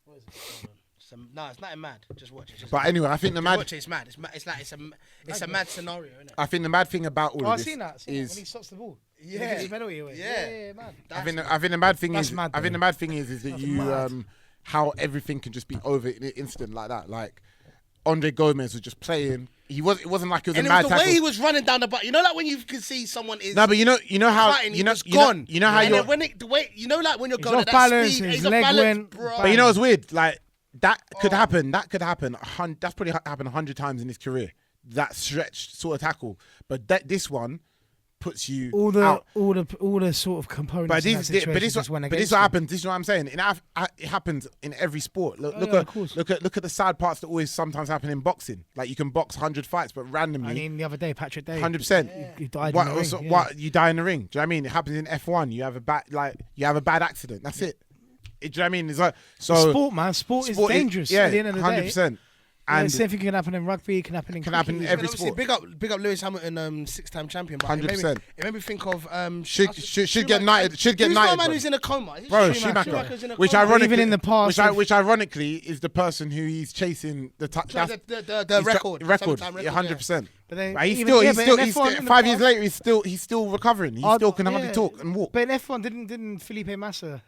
What is it? Hold on. No, it's nothing mad. Just watch it. Just But anyway, I think the mad. watch it. It's mad. It's a mad scenario, isn't it? I think the mad thing about all Oh, of I've this seen that. When he is. stops the ball. Yeah. He gives the penalty away. Yeah. Man. I think the mad thing That's is. mad, I think though. the mad thing is that That's you mad. how everything can just be over in an instant like that. Like Andre Gomez was just playing. It wasn't like it was And a it was mad the tackle. way he was running down the butt. You know, like when you can see someone is. No, but you know how fighting, you know he was gone. You know how and you're. then when the way like when you're He's going off at that balance, speed, his he's off leg balance, went bro. But you know what's weird? Like that could happen. That could happen. That's probably happened 100 times in his career. That stretched sort of tackle. But this one puts you all the out. all the sort of components. But in that this, situation but this, just went but this against what him. happens. This is what I'm saying. It happens in every sport. Look, Oh, yeah, of course. look at the sad parts that always sometimes happen in boxing. Like you can box 100 fights, but I randomly, mean, the other day, Patrick Day, 100%. he died in the ring. Yeah. What you die in the ring? Do you know what I mean? It happens in F1. You have a bad accident. That's it. Do you know what I mean? It's like so. Sport, man. Sport is dangerous at the end of the 100%. day. And The same thing can happen in rugby, can happen in Can happen in cricket. every But obviously, sport. big up Lewis Hamilton, 6-time champion. But 100%. It made me think of Should Schumacher. get knighted. Should get Who's knighted. the man bro. who's in a coma? Is it Bro, Schumacher's in a which coma. ironically, Even in the past, which ironically is the person who he's chasing the the record, record, seven-time record, 100%. But then But he's even- still, yeah, he's but still, in he's F1 still in the 5 years past- later. He's still recovering. He still can hardly talk and walk. But in F1, didn't Felipe Massa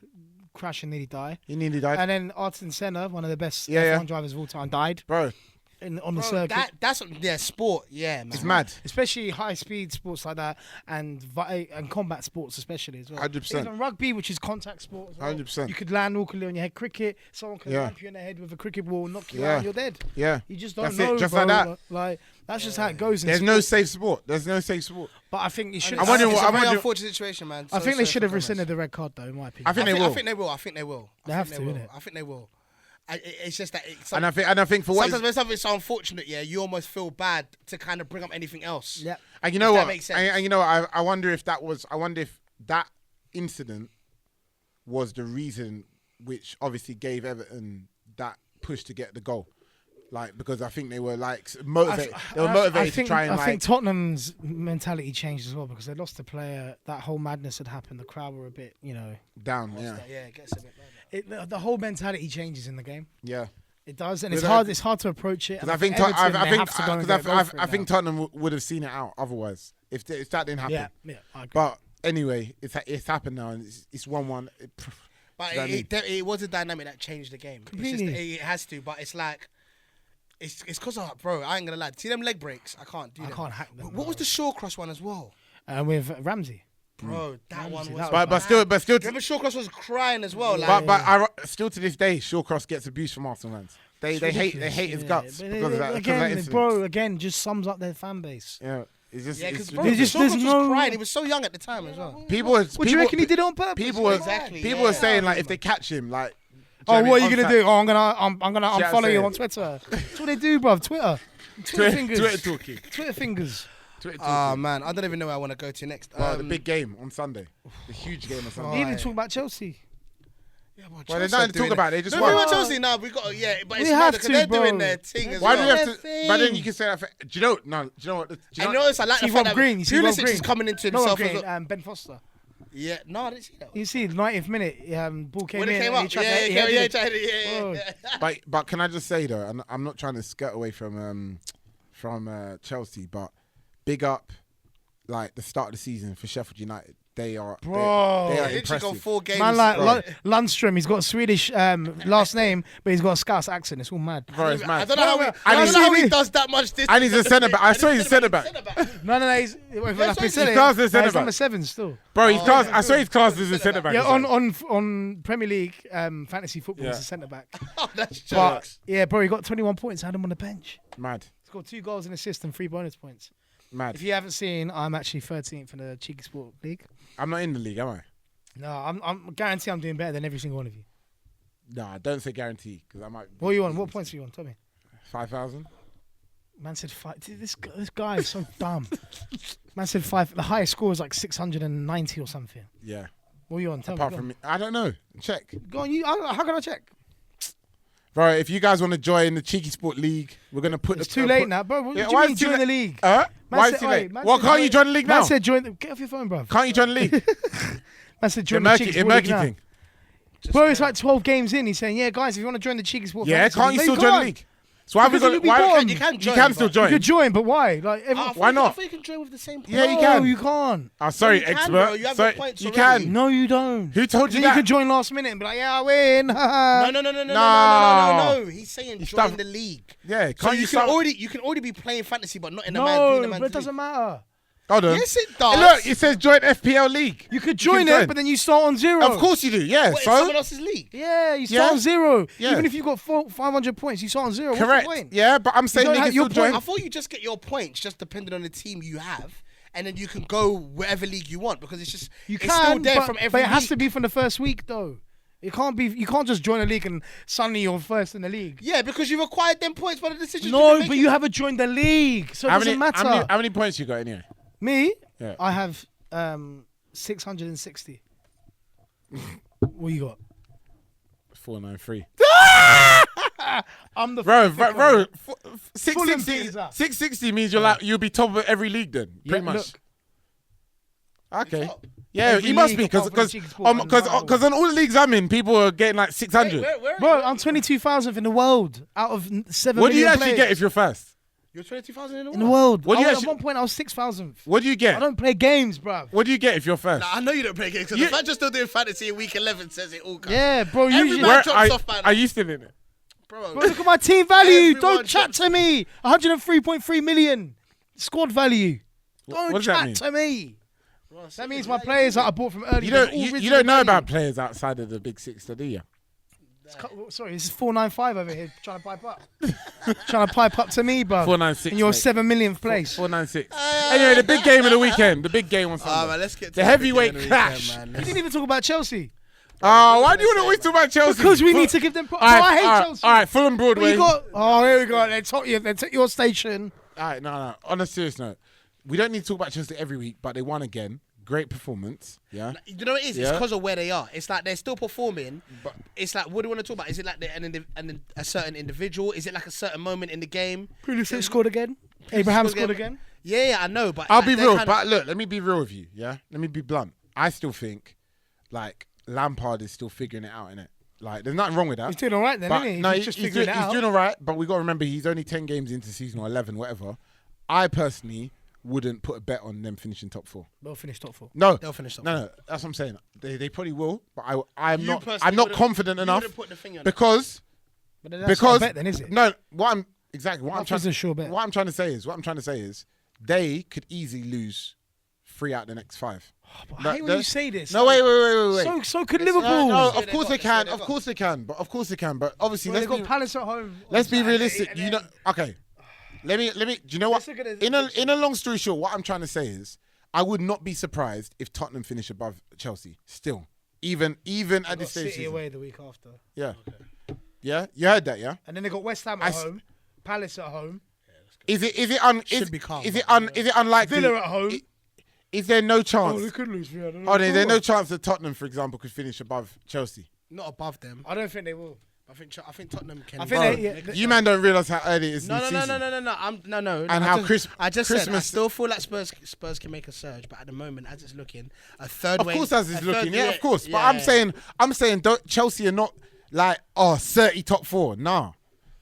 crash and nearly die? He nearly died, And then Ayrton Senna, one of the best Yeah, F1 yeah. drivers of all time, died. bro. on the Bro, circuit. that's sport. Yeah, man. It's mad. Especially high-speed sports like that, and combat sports especially as well. 100%. Even rugby, which is contact sport as well. 100%. You could land awkwardly on your head. Cricket, someone can lamp you in the head with a cricket ball, knock you out, and you're dead. Yeah. You just don't That's know, it, just bro. like that. Like that's just how it goes. In There's sport. no safe sport. But I think you should. I'm wondering It's what- a very wondering- unfortunate situation, man. I think they should have Gomez. rescinded the red card, though. In my opinion. I think they will. I think they will. I think they will. They have to, will. innit? I think they will. It's just that. And I think for what sometimes when something's so unfortunate, you almost feel bad to kind of bring up anything else. Yeah. And you know If that what? makes sense. And you know what? I wonder if that incident was the reason which obviously gave Everton that push to get the goal. Like, because I think they were like motivated. They were motivated to try and I think Tottenham's mentality changed as well because they lost the player. That whole madness had happened. The crowd were a bit, down. Yeah. It gets a bit bad. the whole mentality changes in the game. Yeah. It does, and it's Because hard. It's hard to approach it. Because I think I think Tottenham would have seen it out otherwise if that didn't happen. Yeah, I agree. But anyway, it's happened now, and it's 1-1. But You know what I mean? it was a dynamic that changed the game. Completely. It's just, it has to, but it's like. It's because of, bro, I ain't gonna lie. See them leg breaks? I can't do that. I can't hack them. What was the Shawcross one as well? With Ramsey? Bro, that one was. that But mad. still, Remember Shawcross was crying as well. Like, still to this day, Shawcross gets abuse from Arsenal fans. They hate his guts But because of that incident. bro, again, just sums up their fan base. Yeah, it's just because it's bro, ridiculous. there's Shawcross no- was crying. He was so young at the time as well. People were. What do you reckon he did it on purpose? People were Exactly, People yeah. were saying like if they catch him, like. Oh, what are you gonna onside- do? Oh, I'm gonna Shout unfollow you saying. on Twitter. That's what they do, bruv. Twitter fingers. Twitter talking. Twitter fingers. Twitter Oh talking. man, I don't even know where I want to go to next. The big game on Sunday, the huge game on You Sunday. even talk about Chelsea. Yeah, Well, there's nothing to talk about. They just no, won. we want Chelsea now. We got but it's We mad have because to, they're bro. doing their thing as Why well. do you have to? thing. But then you can say that. Do you know? No. Do you know what? Do you know I noticed. I like See the Rob fact Green. You that see Rob Pulisic Green. is coming into No, himself. Green, as well. Ben Foster. Yeah, no, I didn't see that. You see, 90th minute, ball came When in. it came and he up, tried to- yeah. Bro. But can I just say though, and I'm not trying to skirt away from Chelsea, but big up like the start of the season for Sheffield United. They are Bro. they are Literally got impressive. 4 games. Man like Bro. Lundstrom, he's got a Swedish last name, but he's got a Scouse accent. It's all mad. Bro, it's I mad. don't know how And he does that much. And he's a centre back. I saw he's a centre back. No, he's That's he's what he's classed as centre he's back. number 7 still. Bro, he's classed. I saw he's classed as a centre back. Yeah, as well. on Premier League fantasy football, he's Yeah. a centre back. Oh, that's But jokes. yeah, bro, he got 21 points. Had him on the bench. Mad, He's got 2 goals and assists and 3 bonus points. mad. If you haven't seen, I'm actually 13th in the CheekySport league. I'm not in the league, am I? No, I'm guarantee I'm doing better than every single one of you. Nah, don't say guarantee because I might. What are you on? What points are you on? Tell me. 5,000. Man said 5. Dude, this guy is so dumb. Man said 5. The highest score is like 690 or something. Yeah. What are you on? Tell Apart me. from me, I don't know. Check. Go on. How can I check? Bro, if you guys want to join the CheekySport League, we're gonna put It's the too late now, bro. What Yeah, do you why mean is it too join the late? league? Why Man is said- it too oi, late? man Well, said- can't you join the league now? Man said join. Get off your phone, bro. Can't you join the league? Man said It's join the murky CheekySport league now. thing. Bro, it's like 12 games in. He's saying, yeah, guys, if you want to join the CheekySport, Yeah, fantasy can't you league, still no, join the can't. league? So why have we Because got? you'll be Why bottom. You can you join, can still but- join? You could join, but why? Like, Why not? I thought you can join with the same. Yeah, you no, can. you can't. Oh, sorry, You can, expert. bro. You have Sorry, the points you already. can. No, you don't. Who told you Then that? you could join last minute and be like, yeah, I win. No. He's saying You join start- the league. Yeah, So can't you start? can already be playing fantasy, but not in the No, man. but it doesn't matter. Hold on. Yes, it Hey, does. look, it says join FPL League. You could can join join. it, but then you start on 0. Of course you do. Yeah. What, it's So someone else's league. Yeah, you start Yeah. on 0. Yeah. Even if you got 500 points, you start on 0. correct. What's the point? Yeah, but I'm saying don't they have can your still join. I thought you just get your points just depending on the team you have, and then you can go wherever league you want because it's just You it's can, still there but, from every but it has week. to be from the first week, though. It can't be. You can't just join a league and suddenly you're first in the league. Yeah, because you've acquired them points by the decisions. No, you've been but making. you haven't joined the league, so it doesn't matter. How many points you got anyway? Me, Yeah. I have 660. What you got? 493. I'm the Bro, fucking fifth bro, one. 660. Fulham 660 means you'll be top of every league then, Yeah, pretty much. look. Okay. Top. Yeah, Every he must league be apart from the CheekySport and because on all the leagues I'm in, people are getting like 600. Where Bro, I'm 22,000th in the world out of 7 What do you million actually players get if you're first? You're 22,000 in the in the world. world? What do you At actually- one point, I was 6,000th. What do you I get? don't play games, bruv. What do you get if you're first? Nah, I know you don't play games. So You- the fact you're still doing fantasy in week 11 says it all. Cuz. Yeah, bro. Every Usually, man Where drops off, man. are you still in it? Bro, Look at my team value. Everyone Don't chat to me. 103.3 million squad value. Don't what does that chat mean? to me. That means my players that I bought from early. You don't know about players outside of the big six, do you? Sorry, this is 495 over here trying to pipe up. Trying to pipe up to me, bro. 496. In your mate. 7 millionth place. 496. Anyway, the big game of the weekend. The big game on Sunday. man, let's get to the heavyweight big game clash. of the weekend, We man. didn't even talk about Chelsea. Why do you want to always talk about Chelsea? Because we need to give them. I hate Chelsea. All right, Fulham But Broadway. you got. Oh, here we go. They took your station. All right, no. On a serious note, we don't need to talk about Chelsea every week, but they won again. Great performance. Yeah. You know what it is? It's Yeah. because of where they are. It's like they're still performing. But it's like, what do you want to talk about? Is it like a certain individual? Is it like a certain moment in the game? Pulisic scored again. Abraham scored again. Yeah, I know. But I'll like, be they're real, kind but look, let me be real with you. Yeah, let me be blunt. I still think, like Lampard is still figuring it out, innit? Like, there's nothing wrong with that. He's doing all right then, But isn't he? no, He's just figuring it he's out. doing all right, but we got to remember he's only 10 games into season or 11, whatever. I personally wouldn't put a bet on them finishing top 4. They'll finish top 4. No, They'll finish top No, that's what I'm saying. They probably will, but I'm You not. personally I'm not wouldn't- confident you enough wouldn't put the finger on it. because But that's not a bet then, is it? No, what I'm exactly what I'm trying. Is a sure bet. What I'm trying to say is they could easily lose 3 out of the next 5. I hate when you say this. No, wait. So could Liverpool. No, Say of they course got, they say can. they Of got. course they can. But of course they can. But obviously, Well, they let's got be, Palace at home. let's be And realistic. then- You know, okay. Let me. Do you know what? Let's look at it- In a long story short, what I'm trying to say is, I would not be surprised if Tottenham finish above Chelsea. Still, even at They this got stage. City Season. away the week after. Yeah. Yeah, you heard that, yeah? And then they got West Ham at home, Palace at home, Is it Should be calm, is it but- unlikely? Villa at home. Is there no chance? Oh, they could lose 3 out of Is there no chance that Tottenham, for example, could finish above Chelsea? Not above them. I don't think they will. I think Tottenham can. I think Bro, they- you man don't realise how early it is No, this no, season. no. And how Christmas. I just said I still feel like Spurs can make a surge, but at the moment, as it's looking, a third Of way. course, as it's looking, yeah, of course. But yeah. I'm saying, don't Chelsea are not like 30 top 4. Nah,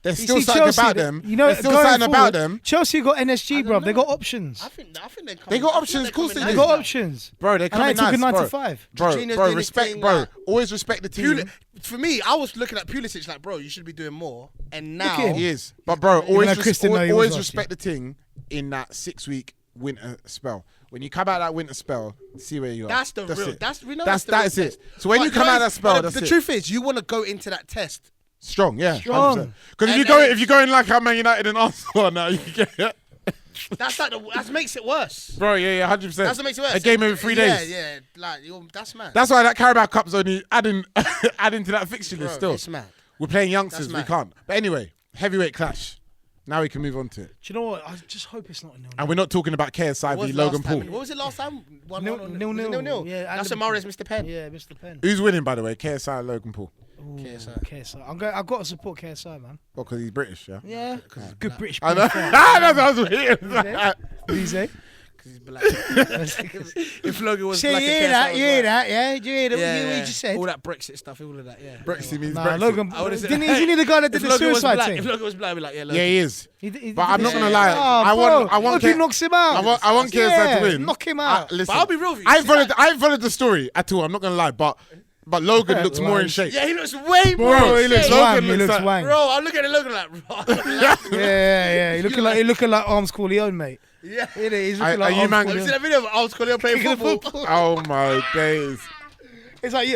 there's You still see, something Chelsea, about them. You know, there's still going something about forward, them, Chelsea got NSG, bro. don't They know. got options. I think they're coming. They got I think options, they're of course coming they They do. nice got now. options. bro. They're And coming they took nice, a 9 bro. to 5. Bro, Jorginho's doing his respect, thing, bro. like- Always respect the team. For me, I was looking at Pulisic like, bro, you should be doing more. And now, at him. He is, but bro, always, though Chris didn't know he was always last respect the thing in that 6-week winter spell. When you come out that winter spell, see where you are. that's the real. it. We know That's the real it. test. So when But you come out that spell, but that's the it. truth is, you want to go into that test. Strong, yeah, Strong. Because And- if you go in like how Man United and Arsenal now, you get That's like that makes it worse. bro, yeah, 100%. That's what makes it worse. A game every 3 days. Yeah, like that's mad. That's why that Carabao Cup's only adding to that fixture list. Bro, Still, it's mad. we're playing youngsters. That's We mad. can't. But anyway, heavyweight clash. Now we can move on to it, Do you know what? I just hope it's not a 0-0. and we're not talking about KSI What v was Logan last time? Paul. What was it last time? 1-1 Nil- or- nil- was it nil. 0-0? Yeah, and That's the- Amari's Mr. Penn. Yeah, Mr. Penn. Who's winning, by the way? KSI or Logan Paul? Ooh, KSI. KSI. I've got to support KSI, man. Well, because he's British, yeah. Yeah. Good British. I know. player. That's what I was hearing. What do you say? Because he's black. if Logan was See, you black, hear and that? KSI You was hear white. that? Yeah? Do you hear that? Yeah, What you just said? all that Brexit stuff, all of that. Yeah. Brexit means Nah, Brexit. Logan. I would've said- Isn't he the guy that did If the Logan was suicide black, thing? if Logan was black, I'd be like, yeah, Logan. Yeah, he is. He But I'm did not the- gonna lie. Oh, I want Logan K- knocks him out. I want KSI Yeah, to win. knock him out. Listen, But I'll be real with you. I ain't followed the story at all. I'm not gonna lie, but Logan looks more in Lies. shape. Yeah, he looks way more. Bro, he looks shape. Logan wang. He looks looks like- wang. Bro, I'm looking at Logan like, bro. Yeah. He looking like Arms Corleone, mate. Yeah. He's Are looking like you Arms man- Have you Corleone. seen that video of Old Collier playing football? Oh my days. It's like, do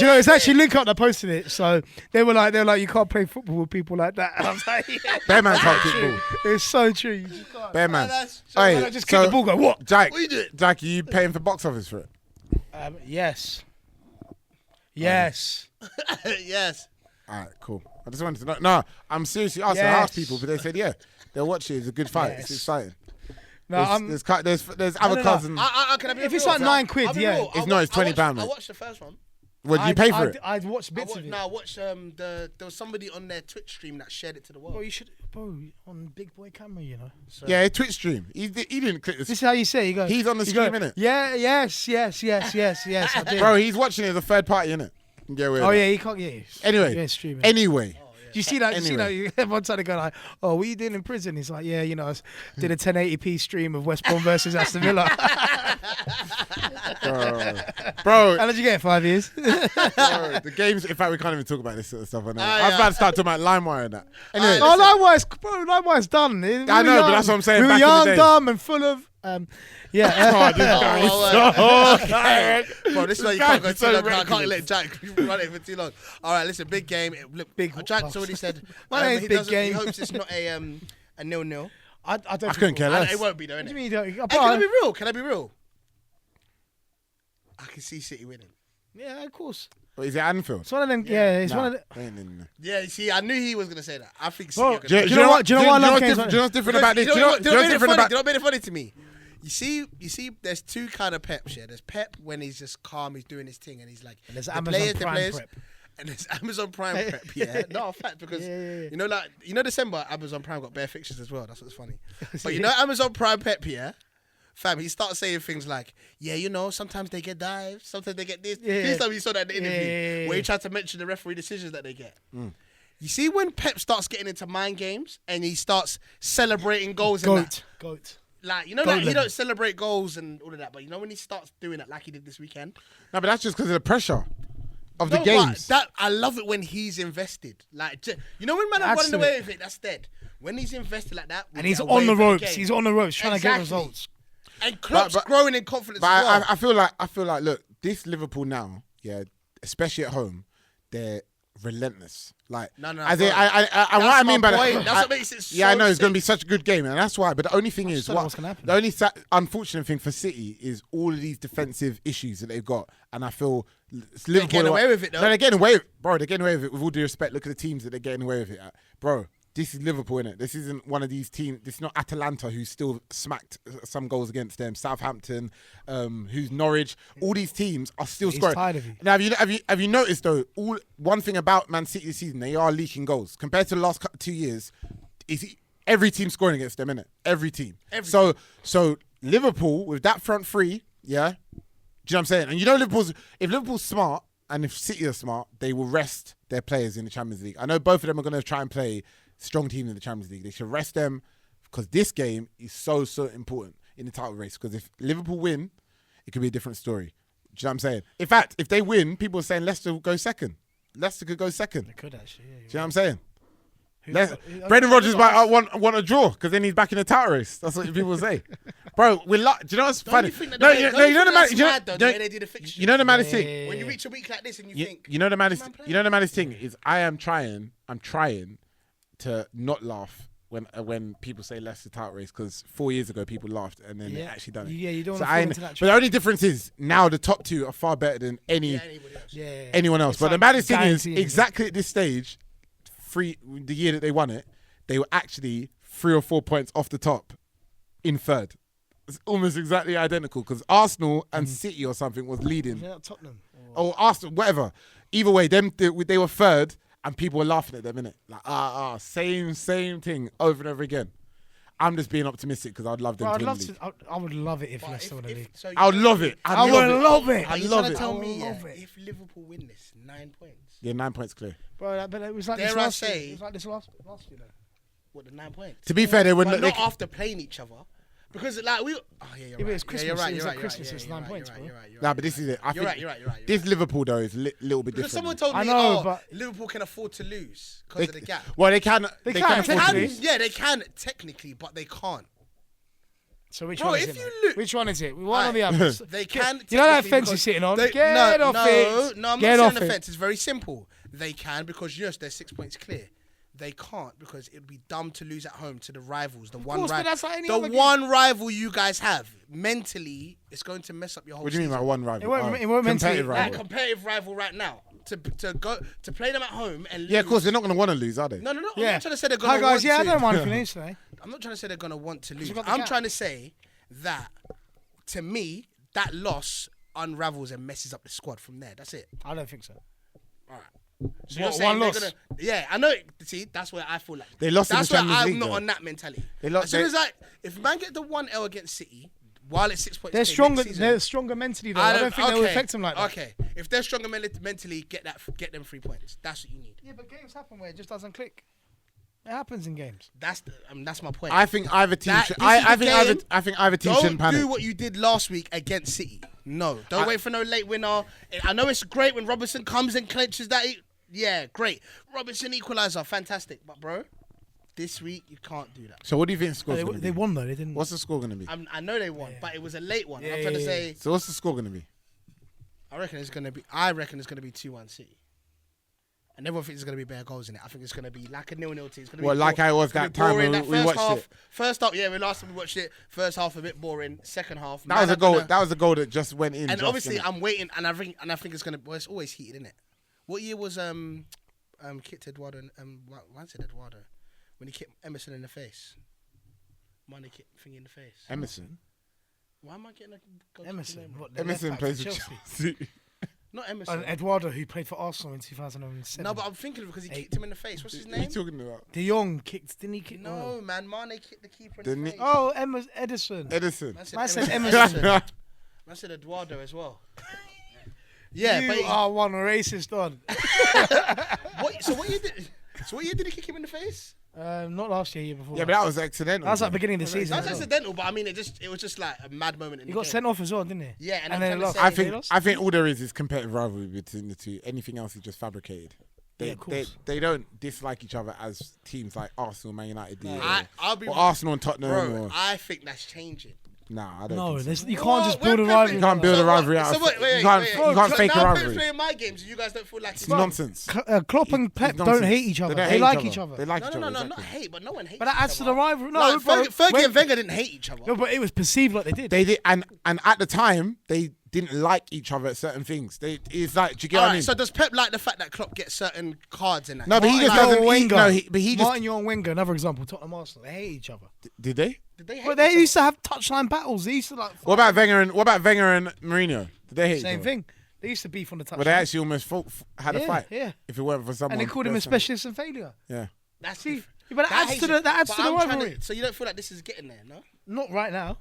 you know, it's actually Link Up that posted it. So they were like, you can't play football with people like that. And I was like, yeah. Bear man can't kick ball. It's so true. You just can't. Bear man. that's- Hey, I just kick the ball, go, what? Jaik, What you doing? Jaik, are you paying for box office for it? Yes. Yes. Yes. All right, cool. I just wanted to know. No, I'm seriously asking. I asked people, but they said, yeah, they'll watch it. It's a good fight. Yes. It's exciting. No, There's other no. cousins. Can I be If real? it's like £9, I'll be yeah. real. It's not, it's £20, I mate. watched the first one. Would you pay for it? I'd watch bits of it. I watched there was somebody on their Twitch stream that shared it to the world. Bro, you should, on big boy camera, you know. So- Yeah, Twitch stream. He didn't click This this. is how you say it. You go. He's on the you stream, go, innit? Yeah, yes. I did. Bro, he's watching it as a third party, innit? Yeah, weird. Oh yeah, he can't. Yeah. Anyway, Yeah, streaming. Anyway, You see that? Anyway. You see that? Everyone trying to go like, "Oh, what are you doing in prison?" He's like, "Yeah, I did a 1080p stream of West Brom versus Aston Villa." Bro, How did you get? 5 years? bro, the games. In fact, we can't even talk about this sort of stuff. I know. I was about to start talking about LimeWire and that. Anyway, LimeWire's done. I know, but that's what I'm saying. We were back in the young, day. dumb, and full of. Yeah. Oh, this guy is so Bro, this is why you can't go too long. I can't let Jack run it for too long. All right, listen, big game. Look, Jack's already said. My name's he Big doesn't- Game. He hopes it's not a 0-0. I don't. I couldn't care less. It won't be though, What do innit? you mean you don't? Hey, can I be real? Can I be real? I can see City winning. Yeah, of course. But is it Anfield? It's one of them. Yeah, it's Nah, one of the. they ain't in there. Yeah, you see, I knew he was going to say that. I think City Bro, are going Do to you know what? Do you know what I love games Do like you know what's different about this? Do you know what's different about? Do you know what made it funny to me? You see, there's two kind of Peps here. There's Pep when he's just calm, he's doing his thing, and he's like, And there's the Amazon players, Prime Prep. and there's Amazon Prime Prep. Yeah, no, fact because December Amazon Prime got bare fixtures as well. That's what's funny. But Amazon Prime Pep, yeah. Fam, he starts saying things like, sometimes they get dives, sometimes they get this. Yeah. This time you saw that in the interview where he tried to mention the referee decisions that they get. You see when Pep starts getting into mind games and he starts celebrating goals and that. Goat. Like, like he don't celebrate goals and all of that, but when he starts doing that like he did this weekend. No, but that's just because of the pressure of the No, games. but I love it when he's invested. Like, when man are running away with it, that's dead. When he's invested like that. And he's on the ropes. He's on the ropes trying to get results. And Klopp's growing in confidence But as well. I feel like, look, this Liverpool now, yeah, especially at home, they're relentless. Like, No, as bro. in, what I mean by point. that, That's what makes it so yeah, I know it's going to sick. be such a good game, and that's why. But the only thing is, don't know what's gonna happen. the only unfortunate thing for City is all of these defensive issues that they've got, and I feel Liverpool getting away with it, though. No, they're getting away, bro. They're getting away with it. With all due respect, look at the teams that they're getting away with it at, bro. This is Liverpool, innit? This isn't one of these teams. This is not Atalanta, who still smacked some goals against them. Southampton, who's Norwich. All these teams are still He's scoring. tired of you. Now, have you noticed though? One thing about Man City this season, they are leaking goals compared to the last 2 years. Every team scoring against them, innit? Every team. So Liverpool with that front three, yeah. Do you know what I'm saying? And if Liverpool's smart and if City are smart, they will rest their players in the Champions League. I know both of them are going to try and play strong teams in the Champions League. They should rest them because this game is so important in the title race. Because if Liverpool win, it could be a different story. Do you know what I'm saying? In fact, if they win, people are saying Leicester will go second. Leicester could go second. They could actually. Yeah, Do you know what I'm saying? Brendan Rodgers might want a draw because then he's back in the title race. That's what people say. Bro, do you know what's funny? You know the maddest thing. When you reach a week like this and you think, You know the maddest thing is I'm trying to not laugh when people say Leicester title race because 4 years ago people laughed and then they actually done it. Yeah, you don't So want to fall into that but trap. the only difference is now the top two are far better than anyone else. It's But the like maddest thing is guaranteed. exactly at this stage, the year that they won it, they were actually 3 or 4 points off the top in third. It's almost exactly identical because Arsenal and City or something was leading. Yeah, Tottenham. Or Arsenal, whatever. Either way, they were third and people were laughing at them, innit? Like, same thing over and over again. I'm just being optimistic because I'd love them Bro, to win the league. I would love it if Leicester won the league. I would love it. I would love it. Are you love trying it. to tell I me love it. if Liverpool win this 9 points? Yeah, 9 points clear. Bro, but it was like Dare this I last say- year. It was like this last year, though. What, the 9 points? To be fair, they were But not. not after playing each other. Because like we, oh yeah, you're but right. it's Christmas, Yeah, you're right. it was You're like right. Christmas, You're it's right, 9 points, you're bro. right, you're right, Nah, but this is it. I You're think right. this Liverpool though is a little bit Because different. someone told me, I know, but- Liverpool can afford to lose because of the gap. Well, they can. They They can, can afford to technically. lose. Yeah, they can technically, but they can't. So which Bro, one is if it? you mate? look- Which one is it? One or the Right. other? They can. You know that technically fence because you're sitting on? they- Get off it. No, I'm Get not off sitting on the it. fence. It's very simple. They can because yes, they're 6 points clear. They can't because it would be dumb to lose at home to the rivals. The one course, but rival, that's like any the other game. one rival you guys have. Mentally, it's going to mess up your whole. What do you mean by season. one rival? It won't- it won't mentally- competitive Like rival. competitive rival right now to play them at home and lose. Yeah, of course they're not going to want to lose, are they? No. I'm Yeah. not trying to say they're going Hi to guys, want yeah, I to. don't mind if you lose today. I'm not trying to say they're going to want to lose. you got the I'm gap. trying to say that to me that loss unravels and messes up the squad from there. That's it. I don't think so. All right. So What, you're saying one they're loss? gonna, yeah, I know. See, that's where I feel like They lost in That's the where Champions I'm League, not though. on that mentality. They lost- As soon they- as if man get the 1-0 against City, while it's 6 points, They're clear, stronger. next season- They're stronger mentally. Though. I don't think they'll affect them like that. Okay, if they're stronger mentally, get them 3 points. That's what you need. Yeah, but games happen where it just doesn't click. It happens in games. That's my point. I think either team. That- Should, this is the I think either team Don't shouldn't panic. do what you did last week against City. No, don't wait for no late winner. I know it's great when Robertson comes and clenches that. Yeah, great. Robertson equaliser, fantastic. But bro, this week you can't do that. So what do you think the score's going to They be? won though. They didn't. What's the score going to be? I know they won, but it was a late one. Yeah, I'm trying to yeah, say. So what's the score going to be? I reckon it's gonna be 2-1 City. And everyone thinks there's going to be bare goals in it. I think it's going to be like a 0-0 team. It's gonna be Well, like how it was it's gonna that be time boring. when That we first watched half, it. First half, yeah, last time we watched it. First half a bit boring. Second half, That was a goal. That was a goal that just went in. And just, obviously, innit? I'm waiting, and I think it's going to. Well, it's always heated, isn't it? What year was kicked Eduardo? Why is it Eduardo? When he kicked Emerson in the face. Money kick thing in the face. Emerson. Why am I getting a goalkeeper Emerson. name? What, the Emerson left back plays for for Chelsea. Chelsea. Not Emerson. And Eduardo, who played for Arsenal in 2007. No, but I'm thinking of it because he kicked him in the face. What's his What are you name? talking about? De Jong kicked. Didn't he kick? No, man. Mane kicked the keeper in Didn't the he? face. Oh, Edison. Edison. Man said Emerson. Emerson. I said Eduardo as well. Yeah, You but are one racist on. so what year did he kick him in the face? Not last year, year before. Yeah, but that was accidental. that was like beginning of the season. That was as well. accidental, but I mean, it was just like a mad moment. In He the got game. sent off as well, didn't he? Yeah, and and I'm then trying to lost. say- I think all there is competitive rivalry between the two. Anything else is just fabricated. Yeah, of course. They don't dislike each other as teams like Arsenal, Man United do, I'll be or Arsenal and Tottenham. bro. Or, I think that's changing. nah, I don't. No, think so. you can't just build a When rivalry. You can't build a rivalry out So of. wait, You can't fake a now I'm rivalry. playing my games, and you guys don't feel like It's nonsense. Klopp and Pep don't nonsense. hate each other. don't They hate like each other. They like No, each no, other. no, not exactly. hate, but no one hates. But that adds each to the other. rivalry. No, Like, bro, Fergie and Wenger didn't hate each other. No, but it was perceived like they did. They did, and at the time they didn't like each other at certain things. It's like, do you get what I Alright, mean? so does Pep like the fact that Klopp gets certain cards in that? No, but he just Martin doesn't. Young, He, Wenger. no, but he just Martin Young, Wenger, another example. Tottenham, Arsenal. They hate each other. did they? Did they hate But they each used to have touchline battles. They used to like. What about Wenger and Mourinho? Did they hate Same each other? thing. They used to beef on the touchline. Well, they actually almost had a Yeah, fight. yeah. If it weren't for someone. And they called him a personal. specialist in failure. Yeah. That's See, different. but that adds to the But I'm trying rivalry. So you don't feel like this is getting there, no? Not right now.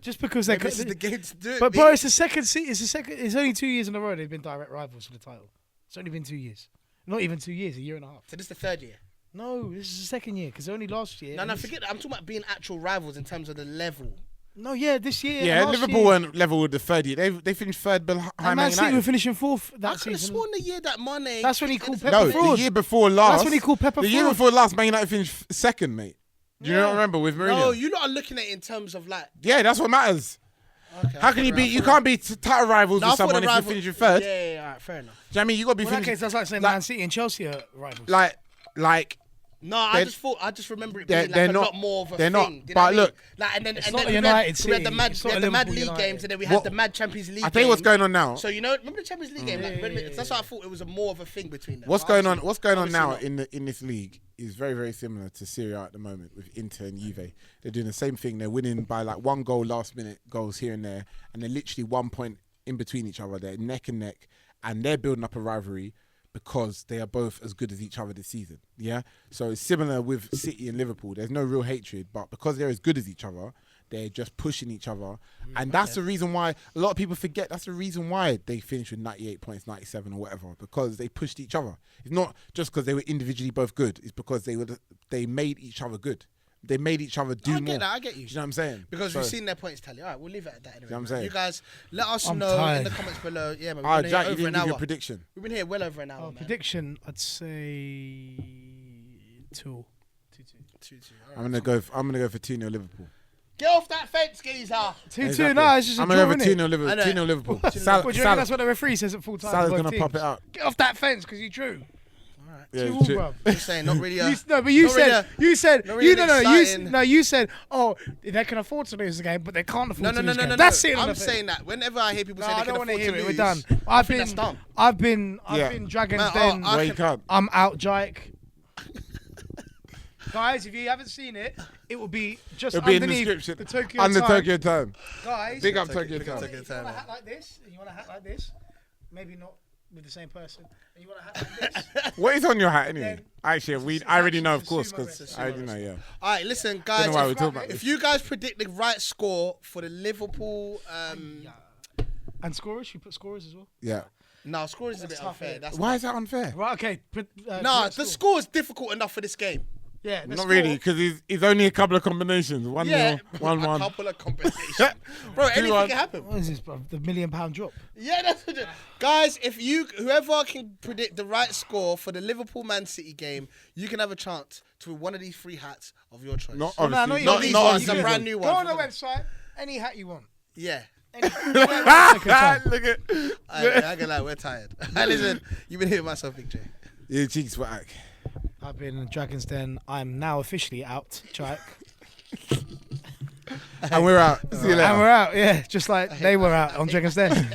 Just because they. Maybe this is the game to do it. But bro, it's the second. It's the second. It's only 2 years in a row they've been direct rivals for the title. It's only been 2 years. Not even 2 years. A year and a half. So this is the third year. No, this is the second year because only last year. No, forget that. I'm talking about being actual rivals in terms of the level. No, yeah, this year. Yeah, and last Liverpool year. weren't level with the third year. They finished third behind And Man Man City were United. finishing fourth I that could have season. sworn the year that Mane. That's when he called Pep No, a fraud. the year before last. That's when he called Pepper The year fraud. before last, Man United finished second, mate. Do you not remember with Mourinho? No, you lot are looking at it in terms of like. Yeah, that's what matters. Okay, How can you be? You can't be title rivals with someone if you finish your third. Yeah, alright, fair enough. Do you know what I mean? You got to be Well, in that finishing. case, that's like saying Man City and Chelsea are rivals. Like. No, I just remember it they're- being they're like a not- lot more of a they're thing. not, Do you know but what I mean? look, like, and then it's and not then the we had United the City, mad, it's we not had the mad Liverpool league United. games, and then we had What- the mad Champions League. I tell you what's games. going on now. So remember the Champions League game? Like, that's why I thought it was more of a thing between them. What's But going on? obviously- What's going on obviously now not. in this league is very, very similar to Serie A at the moment with Inter and Juve. They're doing the same thing. They're winning by like one goal, last minute goals here and there, and they're literally 1 point in between each other. They're neck and neck, and they're building up a rivalry because they are both as good as each other this season. Yeah, so it's similar with City and Liverpool. There's no real hatred, but because they're as good as each other, they're just pushing each other, and that's the reason why a lot of people forget. That's the reason why they finished with 98 points, 97 or whatever, because they pushed each other. It's not just because they were individually both good. It's because they made each other good. They made each other do I more. get that. I get you. Do you know what I'm saying? Because So- we've seen their points tally. All right, we'll leave it at that anyway. what I'm man. saying? You guys, let us I'm know in tired. the comments below. Yeah, man. Ah, We've been Jack, here you over didn't an give your hour. prediction. We've been here well over an hour, man. Prediction, I'd say 2-2. 2-2. All I'm right. gonna go for 2-0 Liverpool. Get off that fence, geezer. 2-2, Exactly. no, it's just a I'm draw, gonna go for innit? 2-0 Liverpool. I know. 2-0 Liverpool. What do you reckon that's what the referee says at full time? Salah's for both gonna pop teams? it out. Get off that fence because you drew. Yeah, 2-2, true. bruv. Just saying, not really. No, but you not really said you said not really exciting. you said they can afford to lose the game, but they can't afford No, to no, no, lose the no, game. no. That's it. I'm saying that whenever I hear people No, say I they can don't want to afford hear to it. lose, We're done. I think that's dumb. I've been Yeah. Dragon's Man, Den. I Well, you can't. I'm out, Jaik. Guys, if you haven't seen it, it will be just It'll be in the underneath description. the Tokyo Under time. Tokyo Time. Guys, Big up Tokyo Tokyo Time. Time. if you want a hat like this, maybe not with the same person, and you want a hat like this. What is on your hat anyway? Then- Actually, I already know, of course, because I already know, yeah. All right, listen, guys. Don't know why we talk about If this. you guys predict the right score for the Liverpool, And scorers, should we put scorers as well? Yeah. no, score is a bit tough, unfair. innit? That's Why is that unfair? Right, okay. no, let's the score. score is difficult enough for this game. Yeah, Not really, because he's only a couple of combinations. 1-0, Yeah, 1-1. a couple of combinations. Bro, anything 2-1. can happen. What is this, bro? The £1 million drop. Yeah, that's what guys. If whoever can predict the right score for the Liverpool Man City game, you can have a chance to win one of these 3 hats of your choice. Not Oh, no, obviously. not not these not ones, on a season. brand new Go one. on the website. Any hat you want. Yeah. Any, Look at. I ain't gonna lie, we're tired. Listen, you've been hitting myself, Big J. Yeah, CheekySport. I've been in Dragon's Den. I'm now officially out, Jaik. And we're out. See you later. And we're out, yeah. Just like they were out on Dragon's Den.